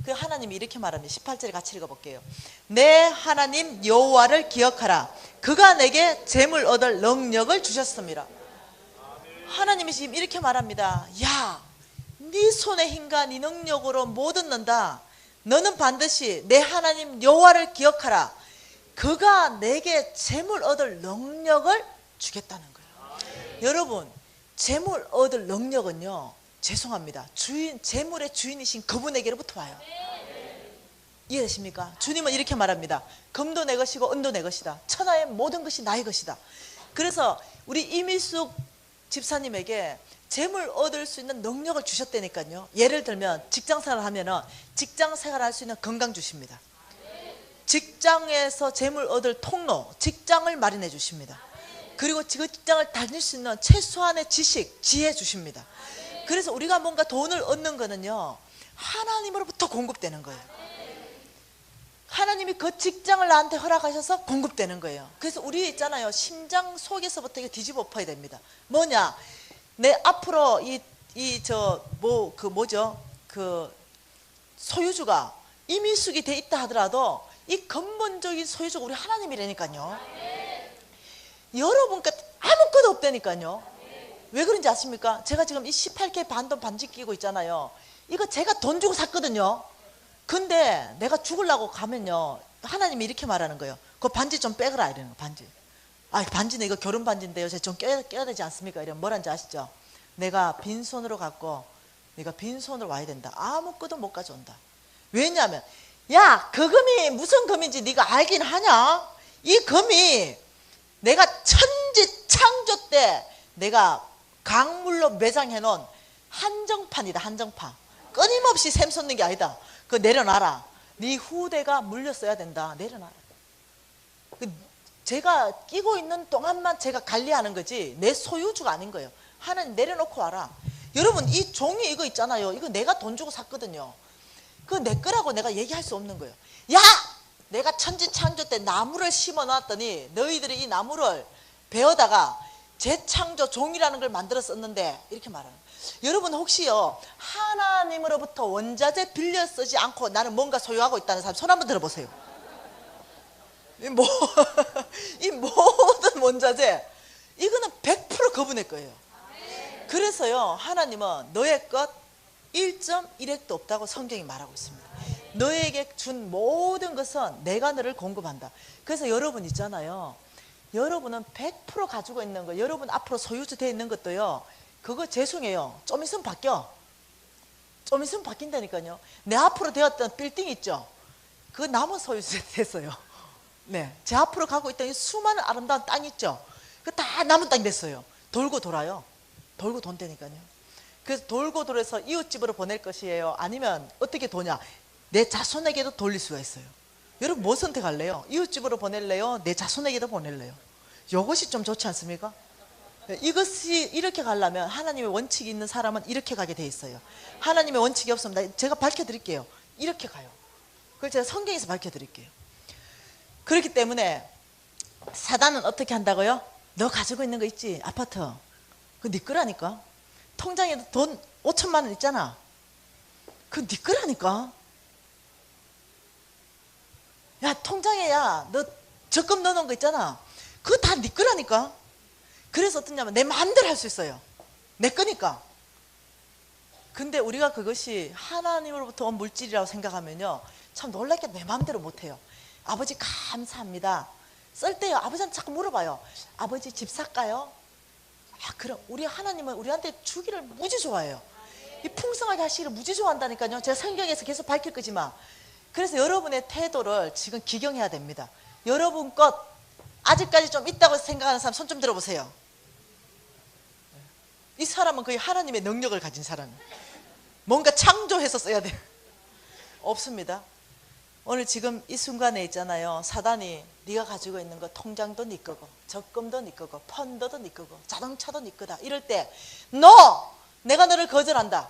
그 하나님이 이렇게 말합니다. 18절에 같이 읽어볼게요. 내 하나님 여호와를 기억하라. 그가 내게 재물 얻을 능력을 주셨습니다. 하나님이 지금 이렇게 말합니다. 야, 네 손의 힘과 네 능력으로 못 얻는다. 너는 반드시 내 하나님 여호와를 기억하라. 그가 내게 재물 얻을 능력을 주겠다는 거예요. 여러분, 재물 얻을 능력은요, 죄송합니다, 재물의 주인이신 그분에게로부터 와요. 이해되십니까? 주님은 이렇게 말합니다. 금도 내 것이고 은도 내 것이다. 천하의 모든 것이 나의 것이다. 그래서 우리 이미숙 집사님에게 재물 얻을 수 있는 능력을 주셨다니까요. 예를 들면 직장생활을 하면은 직장생활 할 수 있는 건강 주십니다. 직장에서 재물 얻을 통로, 직장을 마련해 주십니다. 그리고 그 직장을 다닐 수 있는 최소한의 지식, 지혜 주십니다. 그래서 우리가 뭔가 돈을 얻는 거는요, 하나님으로부터 공급되는 거예요. 하나님이 그 직장을 나한테 허락하셔서 공급되는 거예요. 그래서 우리 있잖아요, 심장 속에서부터 이거 뒤집어 엎어야 됩니다. 뭐냐, 내 앞으로 그 소유주가 이미숙이 돼 있다 하더라도 이 근본적인 소유주가 우리 하나님이라니까요. 여러분께 아무것도 없다니까요. 왜 그런지 아십니까? 제가 지금 이 18K 반돈 반지 끼고 있잖아요. 이거 제가 돈 주고 샀거든요. 근데 내가 죽으려고 가면요, 하나님이 이렇게 말하는 거예요. 그 반지 좀 빼거라 이러는 거. 반지. 아, 반지는 이거 결혼 반지인데요, 제가 좀 껴야 되지 않습니까? 이러면 뭐라는지 아시죠? 내가 빈손으로 갖고 네가 빈손으로 와야 된다. 아무것도 못 가져온다. 왜냐하면, 야, 그 금이 무슨 금인지 네가 알긴 하냐? 이 금이 내가 천지 창조 때 내가 강물로 매장해 놓은 한정판이다. 한정판. 끊임없이 샘 솟는 게 아니다. 그거 내려놔라. 네 후대가 물려 써야 된다. 내려놔라. 제가 끼고 있는 동안만 제가 관리하는 거지 내 소유주가 아닌 거예요. 하나님 내려놓고 와라. 여러분, 이 종이 이거 있잖아요. 이거 내가 돈 주고 샀거든요. 그거 내 거라고 내가 얘기할 수 없는 거예요. 야! 내가 천지창조 때 나무를 심어 놨더니 너희들이 이 나무를 베어다가 재창조 종이라는 걸 만들어 썼는데, 이렇게 말하는 거예요. 여러분, 혹시요, 하나님으로부터 원자재 빌려 쓰지 않고 나는 뭔가 소유하고 있다는 사람 손 한번 들어보세요. 이 모든 원자재, 이거는 100% 그분의 거예요. 그래서요, 하나님은 너의 것 1.1핵도 없다고 성경이 말하고 있습니다. 너에게 준 모든 것은 내가 너를 공급한다. 그래서 여러분 있잖아요, 여러분은 100% 가지고 있는 거, 여러분 앞으로 소유주 되어 있는 것도요, 그거 죄송해요, 좀 있으면 바뀌어. 좀 있으면 바뀐다니까요. 내 앞으로 되었던 빌딩 있죠, 그거 남은 소유주 됐어요. 네, 제 앞으로 가고 있던 이 수많은 아름다운 땅 있죠, 그거 다 남은 땅이 됐어요. 돌고 돌아요. 돌고 돈다니까요. 그래서 돌고 돌아서 이웃집으로 보낼 것이에요, 아니면 어떻게 도냐, 내 자손에게도 돌릴 수가 있어요. 여러분, 뭐 선택할래요? 이웃집으로 보낼래요? 내 자손에게도 보낼래요? 이것이 좀 좋지 않습니까? 이것이 이렇게 가려면 하나님의 원칙이 있는 사람은 이렇게 가게 돼 있어요. 하나님의 원칙이 없으면 제가 밝혀드릴게요. 이렇게 가요. 그걸 제가 성경에서 밝혀드릴게요. 그렇기 때문에 사단은 어떻게 한다고요? 너 가지고 있는 거 있지? 아파트. 그거 네 거라니까. 통장에도 돈 5천만 원 있잖아. 그거 네 거라니까. 야, 통장에 너 적금 넣어놓은 거 있잖아. 그거 다 네 거라니까. 그래서 어떠냐면 내 마음대로 할 수 있어요. 내 거니까. 근데 우리가 그것이 하나님으로부터 온 물질이라고 생각하면요, 참 놀랍게 내 마음대로 못해요. 아버지 감사합니다. 쓸 때요, 아버지한테 자꾸 물어봐요. 아버지 집 살까요? 아, 그럼 우리 하나님은 우리한테 주기를 무지 좋아해요. 이 풍성하게 하시기를 무지 좋아한다니까요. 제가 성경에서 계속 밝힐 거지만. 그래서 여러분의 태도를 지금 기경해야 됩니다. 여러분 것 아직까지 좀 있다고 생각하는 사람 손 좀 들어보세요. 이 사람은 거의 하나님의 능력을 가진 사람, 뭔가 창조해서 써야 돼요. 없습니다. 오늘 지금 이 순간에 있잖아요, 사단이 네가 가지고 있는 거 통장도 네 거고 적금도 네 거고 펀드도 네 거고 자동차도 네 거다. 이럴 때 내가 너를 거절한다.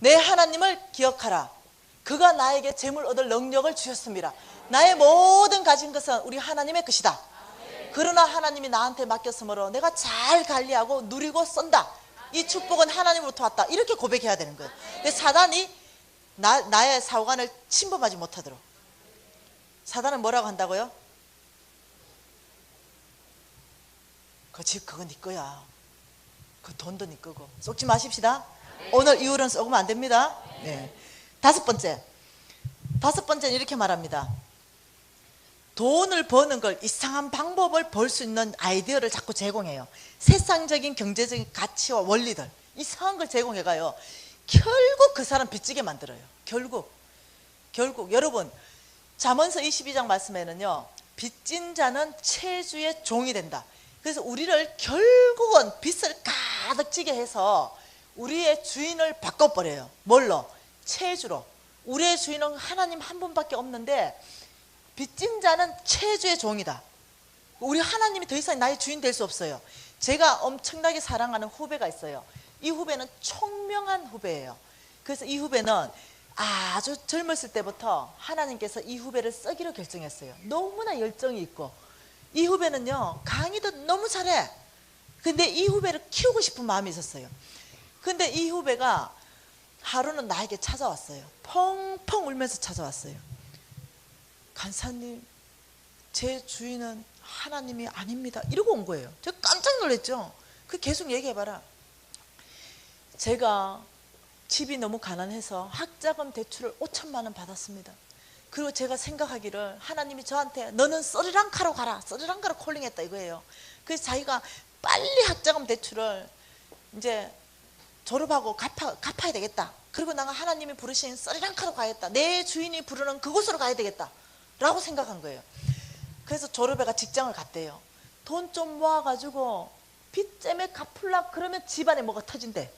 내 하나님을 기억하라. 그가 나에게 재물 얻을 능력을 주셨습니다. 나의 모든 가진 것은 우리 하나님의 것이다. 그러나 하나님이 나한테 맡겼으므로 내가 잘 관리하고 누리고 쓴다. 이 축복은 하나님으로부터 왔다. 이렇게 고백해야 되는 거예요. 근데 사단이 나의 사관을 침범하지 못하도록. 사단은 뭐라고 한다고요? 그 집 그거 네 거야. 그 돈도 네 거고. 속지 마십시다. 오늘 이후로는 썩으면 안 됩니다. 네. 다섯 번째는 이렇게 말합니다. 돈을 버는 걸, 이상한 방법을 벌 수 있는 아이디어를 자꾸 제공해요. 세상적인 경제적인 가치와 원리들, 이상한 걸 제공해가요. 결국 그 사람 빚지게 만들어요. 결국 여러분, 잠언서 22장 말씀에는요, 빚진 자는 채주의 종이 된다. 그래서 우리를 결국은 빚을 가득 지게 해서 우리의 주인을 바꿔버려요. 뭘로? 채주로. 우리의 주인은 하나님 한 분밖에 없는데 빚진 자는 채주의 종이다. 우리 하나님이 더 이상 나의 주인 될 수 없어요. 제가 엄청나게 사랑하는 후배가 있어요. 이 후배는 총명한 후배예요. 그래서 이 후배는 아주 젊었을 때부터 하나님께서 이 후배를 쓰기로 결정했어요. 너무나 열정이 있고, 이 후배는요 강의도 너무 잘해. 근데 이 후배를 키우고 싶은 마음이 있었어요. 근데 이 후배가 하루는 나에게 찾아왔어요. 펑펑 울면서 찾아왔어요. 간사님, 제 주인은 하나님이 아닙니다. 이러고 온 거예요. 제가 깜짝 놀랐죠. 그 계속 얘기해봐라. 제가 집이 너무 가난해서 학자금 대출을 5천만 원 받았습니다. 그리고 제가 생각하기를 하나님이 저한테 너는 스리랑카로 가라, 스리랑카로 콜링했다 이거예요. 그래서 자기가 빨리 학자금 대출을 이제 졸업하고 갚아야 되겠다. 그리고 내가 하나님이 부르신 스리랑카로 가야겠다. 내 주인이 부르는 그곳으로 가야 되겠다 라고 생각한 거예요. 그래서 졸업해가 직장을 갔대요. 돈 좀 모아가지고 빚 때문에 갚으려고 그러면 집안에 뭐가 터진대.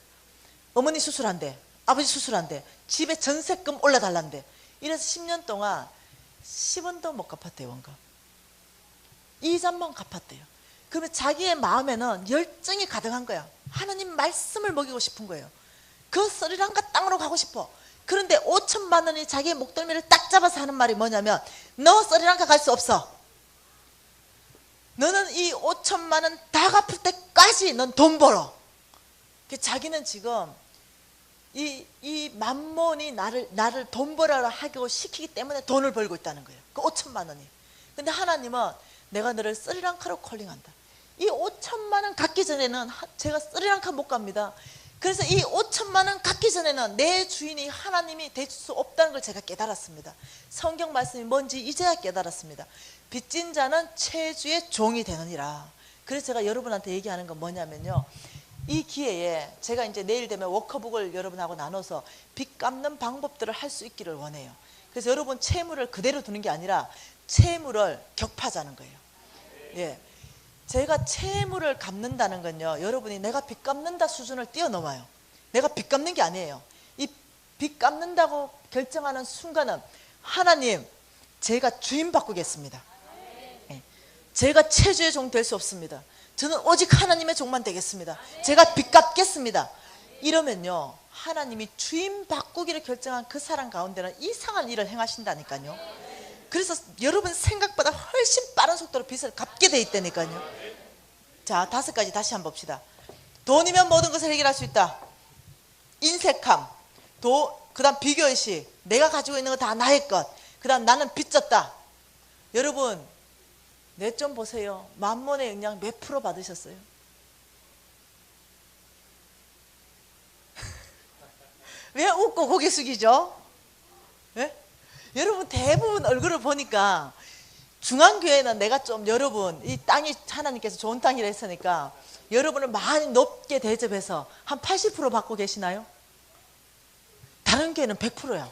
어머니 수술한대, 아버지 수술한대, 집에 전세금 올려달란대. 이래서 10년 동안 10원도 못 갚았대요. 원금 이자만 갚았대요. 그러면 자기의 마음에는 열정이 가득한 거야. 하나님 말씀을 먹이고 싶은 거예요. 그 스리랑카 땅으로 가고 싶어. 그런데 5천만 원이 자기의 목덜미를 딱 잡아서 하는 말이 뭐냐면, 너 스리랑카 갈 수 없어. 너는 이 5천만 원 다 갚을 때까지 넌 돈 벌어. 자기는 지금 이 만몬이 나를 돈 벌어라 하고 시키기 때문에 돈을 벌고 있다는 거예요. 그 5천만 원이. 근데 하나님은 내가 너를 스리랑카로 콜링한다. 이 5천만 원 갖기 전에는 제가 스리랑카 못 갑니다. 그래서 이 5천만 원 갖기 전에는 내 주인이 하나님이 될 수 없다는 걸 제가 깨달았습니다. 성경 말씀이 뭔지 이제야 깨달았습니다. 빚진 자는 채주의 종이 되느니라. 그래서 제가 여러분한테 얘기하는 건 뭐냐면요, 이 기회에 제가 이제 내일 되면 워커북을 여러분하고 나눠서 빚 갚는 방법들을 할 수 있기를 원해요. 그래서 여러분 채무를 그대로 두는 게 아니라 채무를 격파하자는 거예요. 예, 제가 채무를 갚는다는 건요, 여러분이 내가 빚 갚는다 수준을 뛰어넘어요. 내가 빚 갚는 게 아니에요. 이 빚 갚는다고 결정하는 순간은 하나님, 제가 주인 바꾸겠습니다. 예, 제가 채주의 종 될 수 없습니다. 저는 오직 하나님의 종만 되겠습니다. 제가 빚 갚겠습니다. 이러면요, 하나님이 주인 바꾸기를 결정한 그 사람 가운데는 이상한 일을 행하신다니까요. 그래서 여러분 생각보다 훨씬 빠른 속도로 빚을 갚게 돼 있다니까요. 자, 5가지 다시 한번 봅시다. 돈이면 모든 것을 해결할 수 있다. 인색함, 그 다음 비교의식, 내가 가지고 있는 거 다 나의 것, 그 다음 나는 빚졌다. 여러분 내 좀 보세요. 만몬의 영향 몇 프로 받으셨어요? 왜 웃고 고개 숙이죠? 네? 여러분 대부분 얼굴을 보니까 중앙교회는 내가 좀, 여러분 이 땅이 하나님께서 좋은 땅이라 했으니까 여러분을 많이 높게 대접해서 한 80% 받고 계시나요? 다른 교회는 100%야.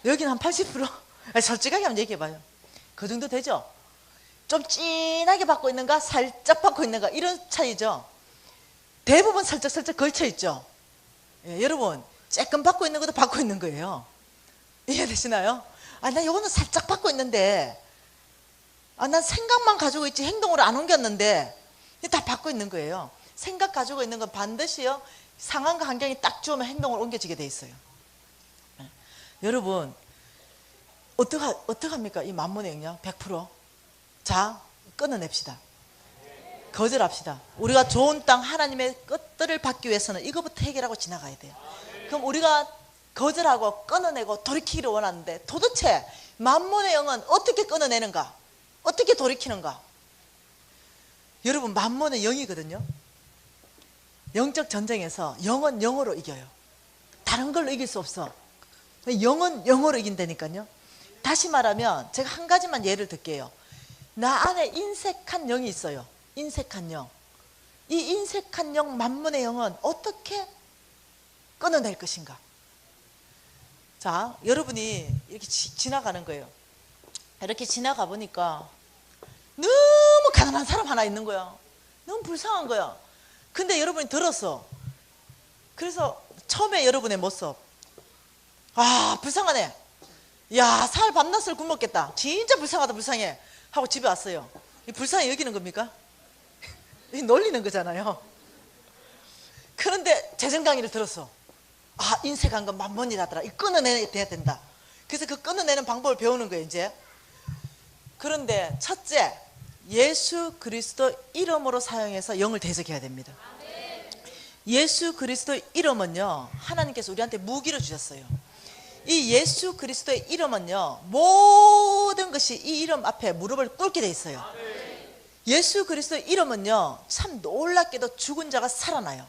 여기는 한 80%? 솔직하게 한번 얘기해봐요. 그 정도 되죠? 좀 진하게 받고 있는가, 살짝 받고 있는가, 이런 차이죠. 대부분 살짝 걸쳐있죠. 예, 여러분 조금 받고 있는 것도 받고 있는 거예요. 이해되시나요? 나 이거는 살짝 받고 있는데, 난 생각만 가지고 있지 행동으로 안 옮겼는데, 다 받고 있는 거예요. 생각 가지고 있는 건 반드시요, 상황과 환경이 딱 주면 행동으로 옮겨지게 돼 있어요. 예. 여러분 어떡합니까? 이 만몬의 영향 100%. 자, 끊어냅시다. 거절합시다. 우리가 좋은 땅, 하나님의 것들을 받기 위해서는 이거부터 해결하고 지나가야 돼요. 그럼 우리가 거절하고 끊어내고 돌이키기를 원하는데 도대체 만몬의 영은 어떻게 끊어내는가? 어떻게 돌이키는가? 여러분, 만몬의 영이거든요. 영적 전쟁에서 영은 영으로 이겨요. 다른 걸로 이길 수 없어. 영은 영으로 이긴다니까요. 다시 말하면 제가 한 가지만 예를 들게요. 나 안에 인색한 영이 있어요. 인색한 영. 이 인색한 영, 만몬의 영은 어떻게 끊어낼 것인가? 자, 여러분이 이렇게 지나가는 거예요. 이렇게 지나가 보니까 너무 가난한 사람 하나 있는 거야. 너무 불쌍한 거야. 근데 여러분이 들었어. 그래서 처음에 여러분의 모습, 아, 불쌍하네. 야, 살 밤낮을 굶었겠다. 진짜 불쌍하다, 불쌍해. 하고 집에 왔어요. 이 불쌍히 여기는 겁니까? 이 놀리는 거잖아요. 그런데 재정 강의를 들었어. 아, 인색한 건 만몬이라더라. 이 끊어내야 된다. 그래서 그 끊어내는 방법을 배우는 거예요, 이제. 그런데 첫째, 예수 그리스도 이름으로 사용해서 영을 대적해야 됩니다. 예수 그리스도 이름은요, 하나님께서 우리한테 무기를 주셨어요. 이 예수 그리스도의 이름은요, 모든 것이 이 이름 앞에 무릎을 꿇게 돼 있어요. 예수 그리스도의 이름은요, 참 놀랍게도 죽은 자가 살아나요.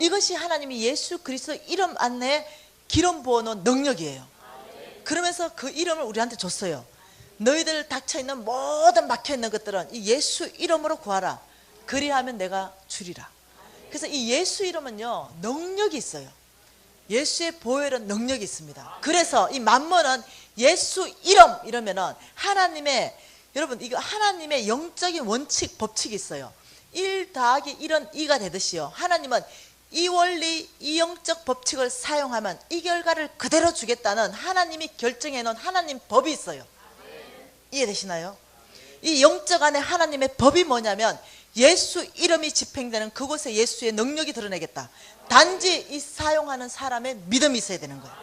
이것이 하나님이 예수 그리스도 이름 안에 기름 부어놓은 능력이에요. 그러면서 그 이름을 우리한테 줬어요. 너희들 닥쳐있는 모든 막혀있는 것들은 이 예수 이름으로 구하라. 그리하면 내가 주리라. 그래서 이 예수 이름은요, 능력이 있어요. 예수의 보혈은 능력이 있습니다. 그래서 이 만몬은 예수 이름 이러면은 하나님의, 여러분 이거 하나님의 영적인 원칙 법칙이 있어요. 1 더하기 1은 2가 되듯이요, 하나님은 이 원리, 이 영적 법칙을 사용하면 이 결과를 그대로 주겠다는 하나님이 결정해 놓은 하나님 법이 있어요. 이해되시나요? 이 영적 안에 하나님의 법이 뭐냐면 예수 이름이 집행되는 그곳에 예수의 능력이 드러내겠다. 단지 이 사용하는 사람의 믿음이 있어야 되는 거예요.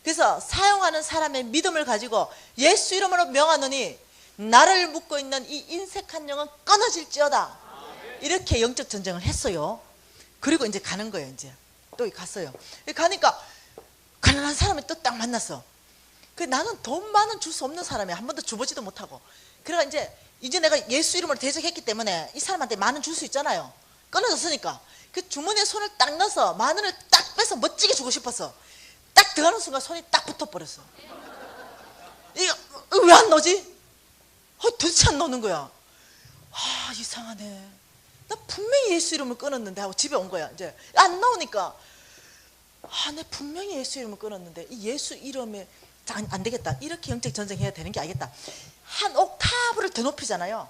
그래서 사용하는 사람의 믿음을 가지고 예수 이름으로 명하노니 나를 묶고 있는 이 인색한 영은 끊어질지어다. 이렇게 영적 전쟁을 했어요. 그리고 이제 가는 거예요. 이제 또 갔어요. 가니까 가난한 사람이 또 딱 만났어. 그 나는 돈만은 줄 수 없는 사람이야. 한 번도 줘보지도 못하고. 그래가 이제 내가 예수 이름으로 대적했기 때문에 이 사람한테 만 원 줄 수 있잖아요. 끊어졌으니까 그 주머니에 손을 딱 넣어서 만 원을 딱 빼서 멋지게 주고 싶었어. 딱 들어가는 순간 손이 딱 붙어버렸어. 이거 왜 안 넣지? 도대체 안 넣는 거야. 아, 이상하네. 나 분명히 예수 이름을 끊었는데 하고 집에 온 거야. 이제 안 나오니까, 아, 내 분명히 예수 이름을 끊었는데 이 예수 이름에 안 되겠다. 이렇게 영적 전쟁해야 되는 게 알겠다. 한 옥타브를 더 높이잖아요.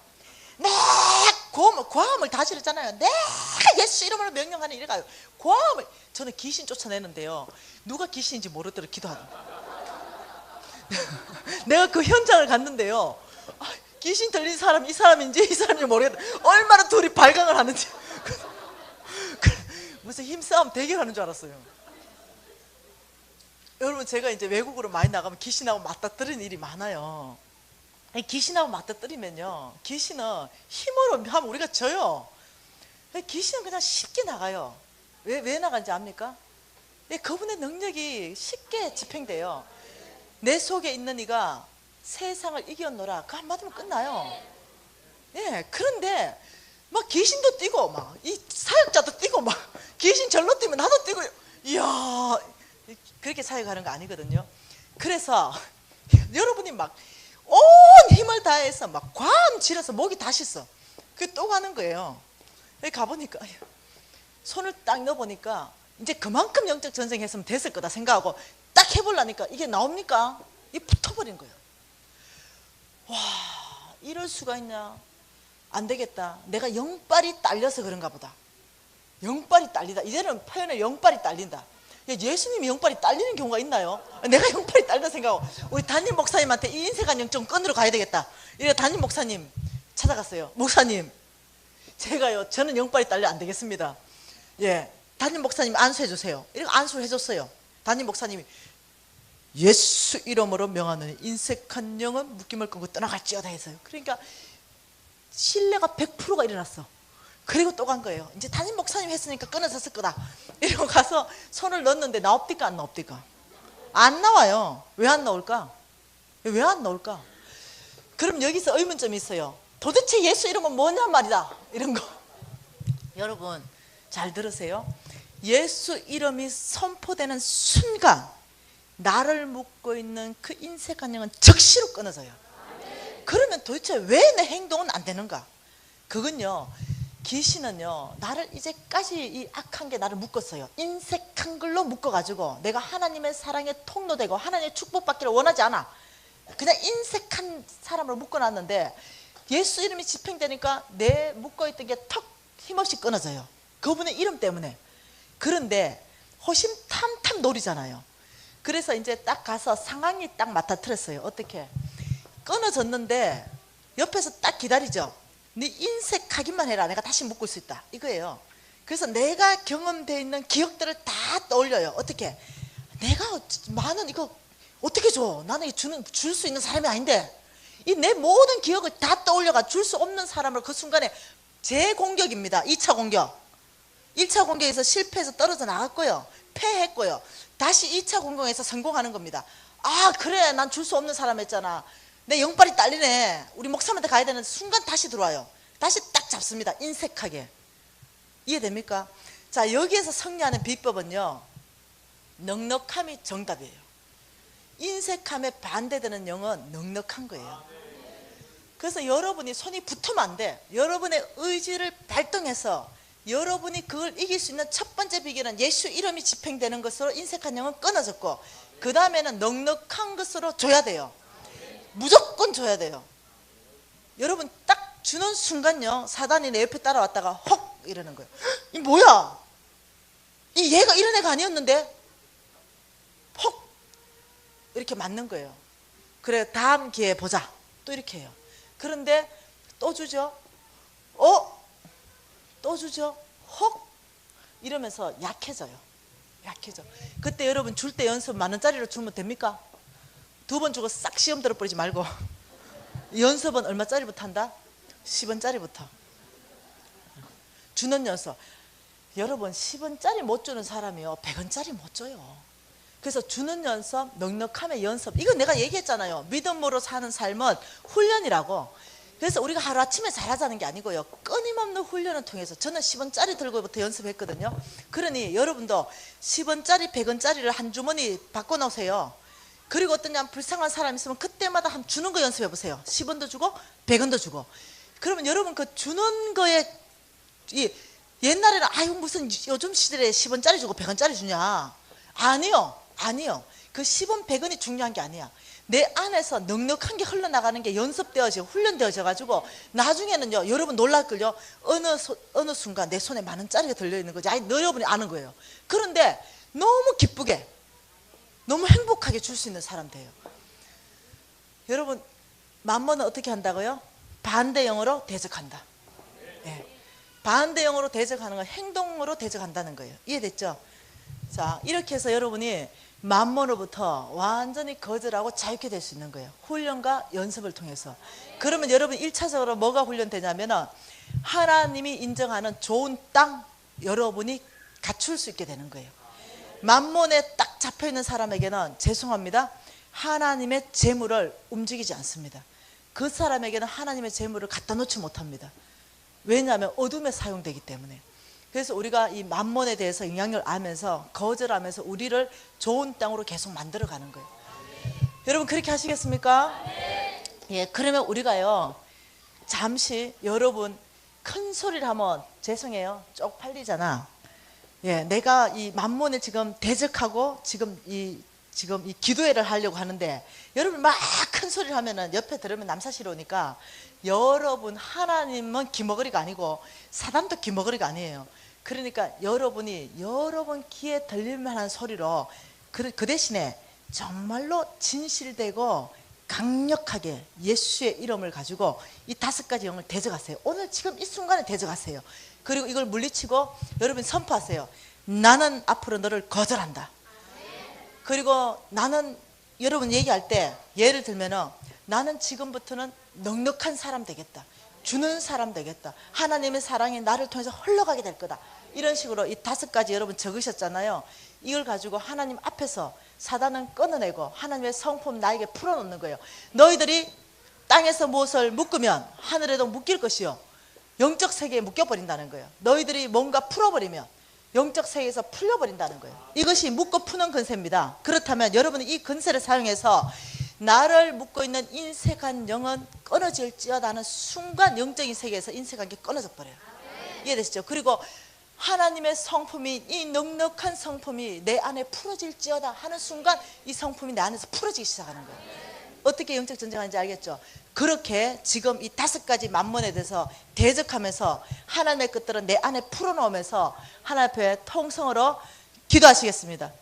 내가 고함을 다 지르잖아요. 내가 예수 이름으로 명령하는 이래가요. 고함을, 저는 귀신 쫓아내는데요, 누가 귀신인지 모르도록 기도하던가. 내가 그 현장을 갔는데요, 귀신 들린 사람 이 사람인지 이 사람인지 모르겠다. 얼마나 둘이 발광을 하는지. 무슨 힘싸움 대결하는 줄 알았어요. 여러분, 제가 이제 외국으로 많이 나가면 귀신하고 맞닥뜨리는 일이 많아요. 귀신하고 맞닥뜨리면요, 귀신은 힘으로 하면 우리가 져요. 귀신은 그냥 쉽게 나가요. 왜 나간지 압니까? 그분의 능력이 쉽게 집행돼요. 내 속에 있는 이가 세상을 이겼노라, 그 한마디면 끝나요. 예, 그런데 막 귀신도 뛰고 막 이 사역자도 뛰고 막 귀신 절로 뛰면 나도 뛰고, 이야, 그렇게 사역하는 거 아니거든요. 그래서 여러분이 막 온 힘을 다해서 막 과음 지려서 목이 다 씻어. 그 또 가는 거예요. 여기 가보니까 손을 딱 넣어보니까 이제 그만큼 영적 전쟁했으면 됐을 거다 생각하고 딱 해보려니까 이게 나옵니까? 이게 붙어버린 거예요. 와, 이럴 수가 있냐. 안 되겠다. 내가 영빨이 딸려서 그런가 보다. 영빨이 딸리다. 이제는 표현에 영빨이 딸린다. 예수님이 영빨이 딸리는 경우가 있나요? 내가 영빨이 딸린다 생각하고 우리 담임 목사님한테 이 인색한 영 좀 끊으러 가야 되겠다. 이래 담임 목사님 찾아갔어요. 목사님, 제가요, 저는 영빨이 딸려 안 되겠습니다. 예, 담임 목사님 안수해 주세요. 이렇게 안수를 해줬어요. 담임 목사님이 예수 이름으로 명하는 인색한 영은 묶임을 끊고 떠나갈지어다 했어요. 그러니까 신뢰가 100%가 일어났어. 그리고 또 간 거예요. 이제 담임 목사님 했으니까 끊어졌을 거다. 이러고 가서 손을 넣었는데 나옵니까 안 나옵니까? 안 나와요. 왜 안 나올까? 왜 안 나올까? 그럼 여기서 의문점이 있어요. 도대체 예수 이름은 뭐냐 말이다. 이런 거. 여러분 잘 들으세요. 예수 이름이 선포되는 순간 나를 묶고 있는 그 인색한 영은 즉시로 끊어져요. 그러면 도대체 왜 내 행동은 안 되는가? 그건요, 귀신은요 나를 이제까지 이 악한 게 나를 묶었어요. 인색한 걸로 묶어가지고 내가 하나님의 사랑에 통로되고 하나님의 축복받기를 원하지 않아. 그냥 인색한 사람으로 묶어놨는데 예수 이름이 집행되니까 내 묶어있던 게 턱 힘없이 끊어져요. 그분의 이름 때문에. 그런데 호심탐탐 노리잖아요. 그래서 이제 딱 가서 상황이 딱 맡아들었어요. 어떻게? 끊어졌는데 옆에서 딱 기다리죠. 네 인색하기만 해라. 내가 다시 묶을 수 있다. 이거예요. 그래서 내가 경험되어 있는 기억들을 다 떠올려요. 어떻게? 내가 만원 이거 어떻게 줘? 나는 줄 수 있는 사람이 아닌데. 이 내 모든 기억을 다 떠올려가 줄 수 없는 사람을 그 순간에 재공격입니다. 2차 공격. 1차 공격에서 실패해서 떨어져 나갔고요. 패했고요. 다시 2차 공격에서 성공하는 겁니다. 아 그래 난 줄 수 없는 사람 했잖아. 내 영빨이 딸리네. 우리 목사님한테 가야 되는 순간 다시 들어와요. 다시 딱 잡습니다. 인색하게. 이해됩니까? 자 여기에서 승리하는 비법은요, 넉넉함이 정답이에요. 인색함에 반대되는 영은 넉넉한 거예요. 그래서 여러분이 손이 붙으면 안 돼. 여러분의 의지를 발동해서 여러분이 그걸 이길 수 있는 첫 번째 비결은 예수 이름이 집행되는 것으로 인색한 영은 끊어졌고, 그 다음에는 넉넉한 것으로 줘야 돼요. 무조건 줘야 돼요. 여러분 딱 주는 순간요, 사단이 내 옆에 따라왔다가 헉 이러는 거예요. 이 뭐야? 이 얘가 이런 애가 아니었는데? 헉 이렇게 맞는 거예요. 그래 다음 기회에 보자. 또 이렇게 해요. 그런데 또 주죠. 또 주죠. 헉 이러면서 약해져요. 약해져. 그때 여러분 줄 때 연습 10,000원짜리로 주면 됩니까? 2번 주고 싹 시험 들어버리지 말고 연습은 얼마짜리부터 한다? 10원짜리부터 주는 연습. 여러분 10원짜리 못 주는 사람이요 100원짜리 못 줘요. 그래서 주는 연습, 넉넉함의 연습, 이거 내가 얘기했잖아요. 믿음으로 사는 삶은 훈련이라고. 그래서 우리가 하루아침에 잘하자는 게 아니고요, 끊임없는 훈련을 통해서. 저는 10원짜리 들고부터 연습했거든요. 그러니 여러분도 10원짜리 100원짜리를 한 주머니 바꿔놓으세요. 그리고 어떠냐, 불쌍한 사람 있으면 그때마다 한 주는 거 연습해 보세요. 10원도 주고 100원도 주고. 그러면 여러분 그 주는 거에, 옛날에는 아유 무슨 요즘 시대에 10원짜리 주고 100원짜리 주냐. 아니요. 그 10원 100원이 중요한 게 아니야. 내 안에서 넉넉한 게 흘러나가는 게 연습되어지고 훈련되어져 가지고 나중에는요, 여러분 놀랄걸요, 어느 순간 내 손에 10,000원짜리가 들려있는 거지. 여러분이 아는 거예요. 그런데 너무 기쁘게, 너무 행복하게 줄 수 있는 사람 돼요. 여러분 만번은 어떻게 한다고요? 반대형으로 대적한다. 네. 반대형으로 대적하는 건 행동으로 대적한다는 거예요. 이해됐죠? 자 이렇게 해서 여러분이 만번으로부터 완전히 거절하고 자유케 될 수 있는 거예요. 훈련과 연습을 통해서. 그러면 여러분 1차적으로 뭐가 훈련되냐면은 하나님이 인정하는 좋은 땅 여러분이 갖출 수 있게 되는 거예요. 만몬에 딱 잡혀있는 사람에게는 죄송합니다, 하나님의 재물을 움직이지 않습니다. 그 사람에게는 하나님의 재물을 갖다 놓지 못합니다. 왜냐하면 어둠에 사용되기 때문에. 그래서 우리가 이 만몬에 대해서 영향을 알면서 거절하면서 우리를 좋은 땅으로 계속 만들어가는 거예요. 여러분 그렇게 하시겠습니까? 예, 그러면 우리가요 잠시, 여러분 큰 소리를 하면 죄송해요 쪽팔리잖아. 예, 내가 이 만몬에 지금 대적하고 지금 이 기도회를 하려고 하는데 여러분 막 큰 소리를 하면은 옆에 들으면 남사시러 오니까, 여러분 하나님은 기머거리가 아니고 사단도 기머거리가 아니에요. 그러니까 여러분이 여러분 귀에 들릴 만한 소리로 그 대신에 정말로 진실되고 강력하게 예수의 이름을 가지고 이 5가지 영을 대적하세요. 오늘 지금 이 순간에 대적하세요. 그리고 이걸 물리치고 여러분 선포하세요. 나는 앞으로 너를 거절한다. 그리고 나는, 여러분 얘기할 때 예를 들면은 나는 지금부터는 넉넉한 사람 되겠다. 주는 사람 되겠다. 하나님의 사랑이 나를 통해서 흘러가게 될 거다. 이런 식으로 이 5가지 여러분 적으셨잖아요. 이걸 가지고 하나님 앞에서 사단은 끊어내고 하나님의 성품 나에게 풀어놓는 거예요. 너희들이 땅에서 무엇을 묶으면 하늘에도 묶일 것이요, 영적 세계에 묶여버린다는 거예요. 너희들이 뭔가 풀어버리면 영적 세계에서 풀려버린다는 거예요. 이것이 묶고 푸는 근세입니다. 그렇다면 여러분은 이 근세를 사용해서 나를 묶고 있는 인색한 영은 끊어질지어다 하는 순간 영적인 세계에서 인색한 게 끊어져 버려요. 이해되시죠? 그리고 하나님의 성품이, 이 넉넉한 성품이 내 안에 풀어질지어다 하는 순간 이 성품이 내 안에서 풀어지기 시작하는 거예요. 어떻게 영적 전쟁하는지 알겠죠? 그렇게 지금 이 5가지 만문에 대해서 대적하면서 하나님의 것들은 내 안에 풀어놓으면서 하나님 앞에 통성으로 기도하시겠습니다.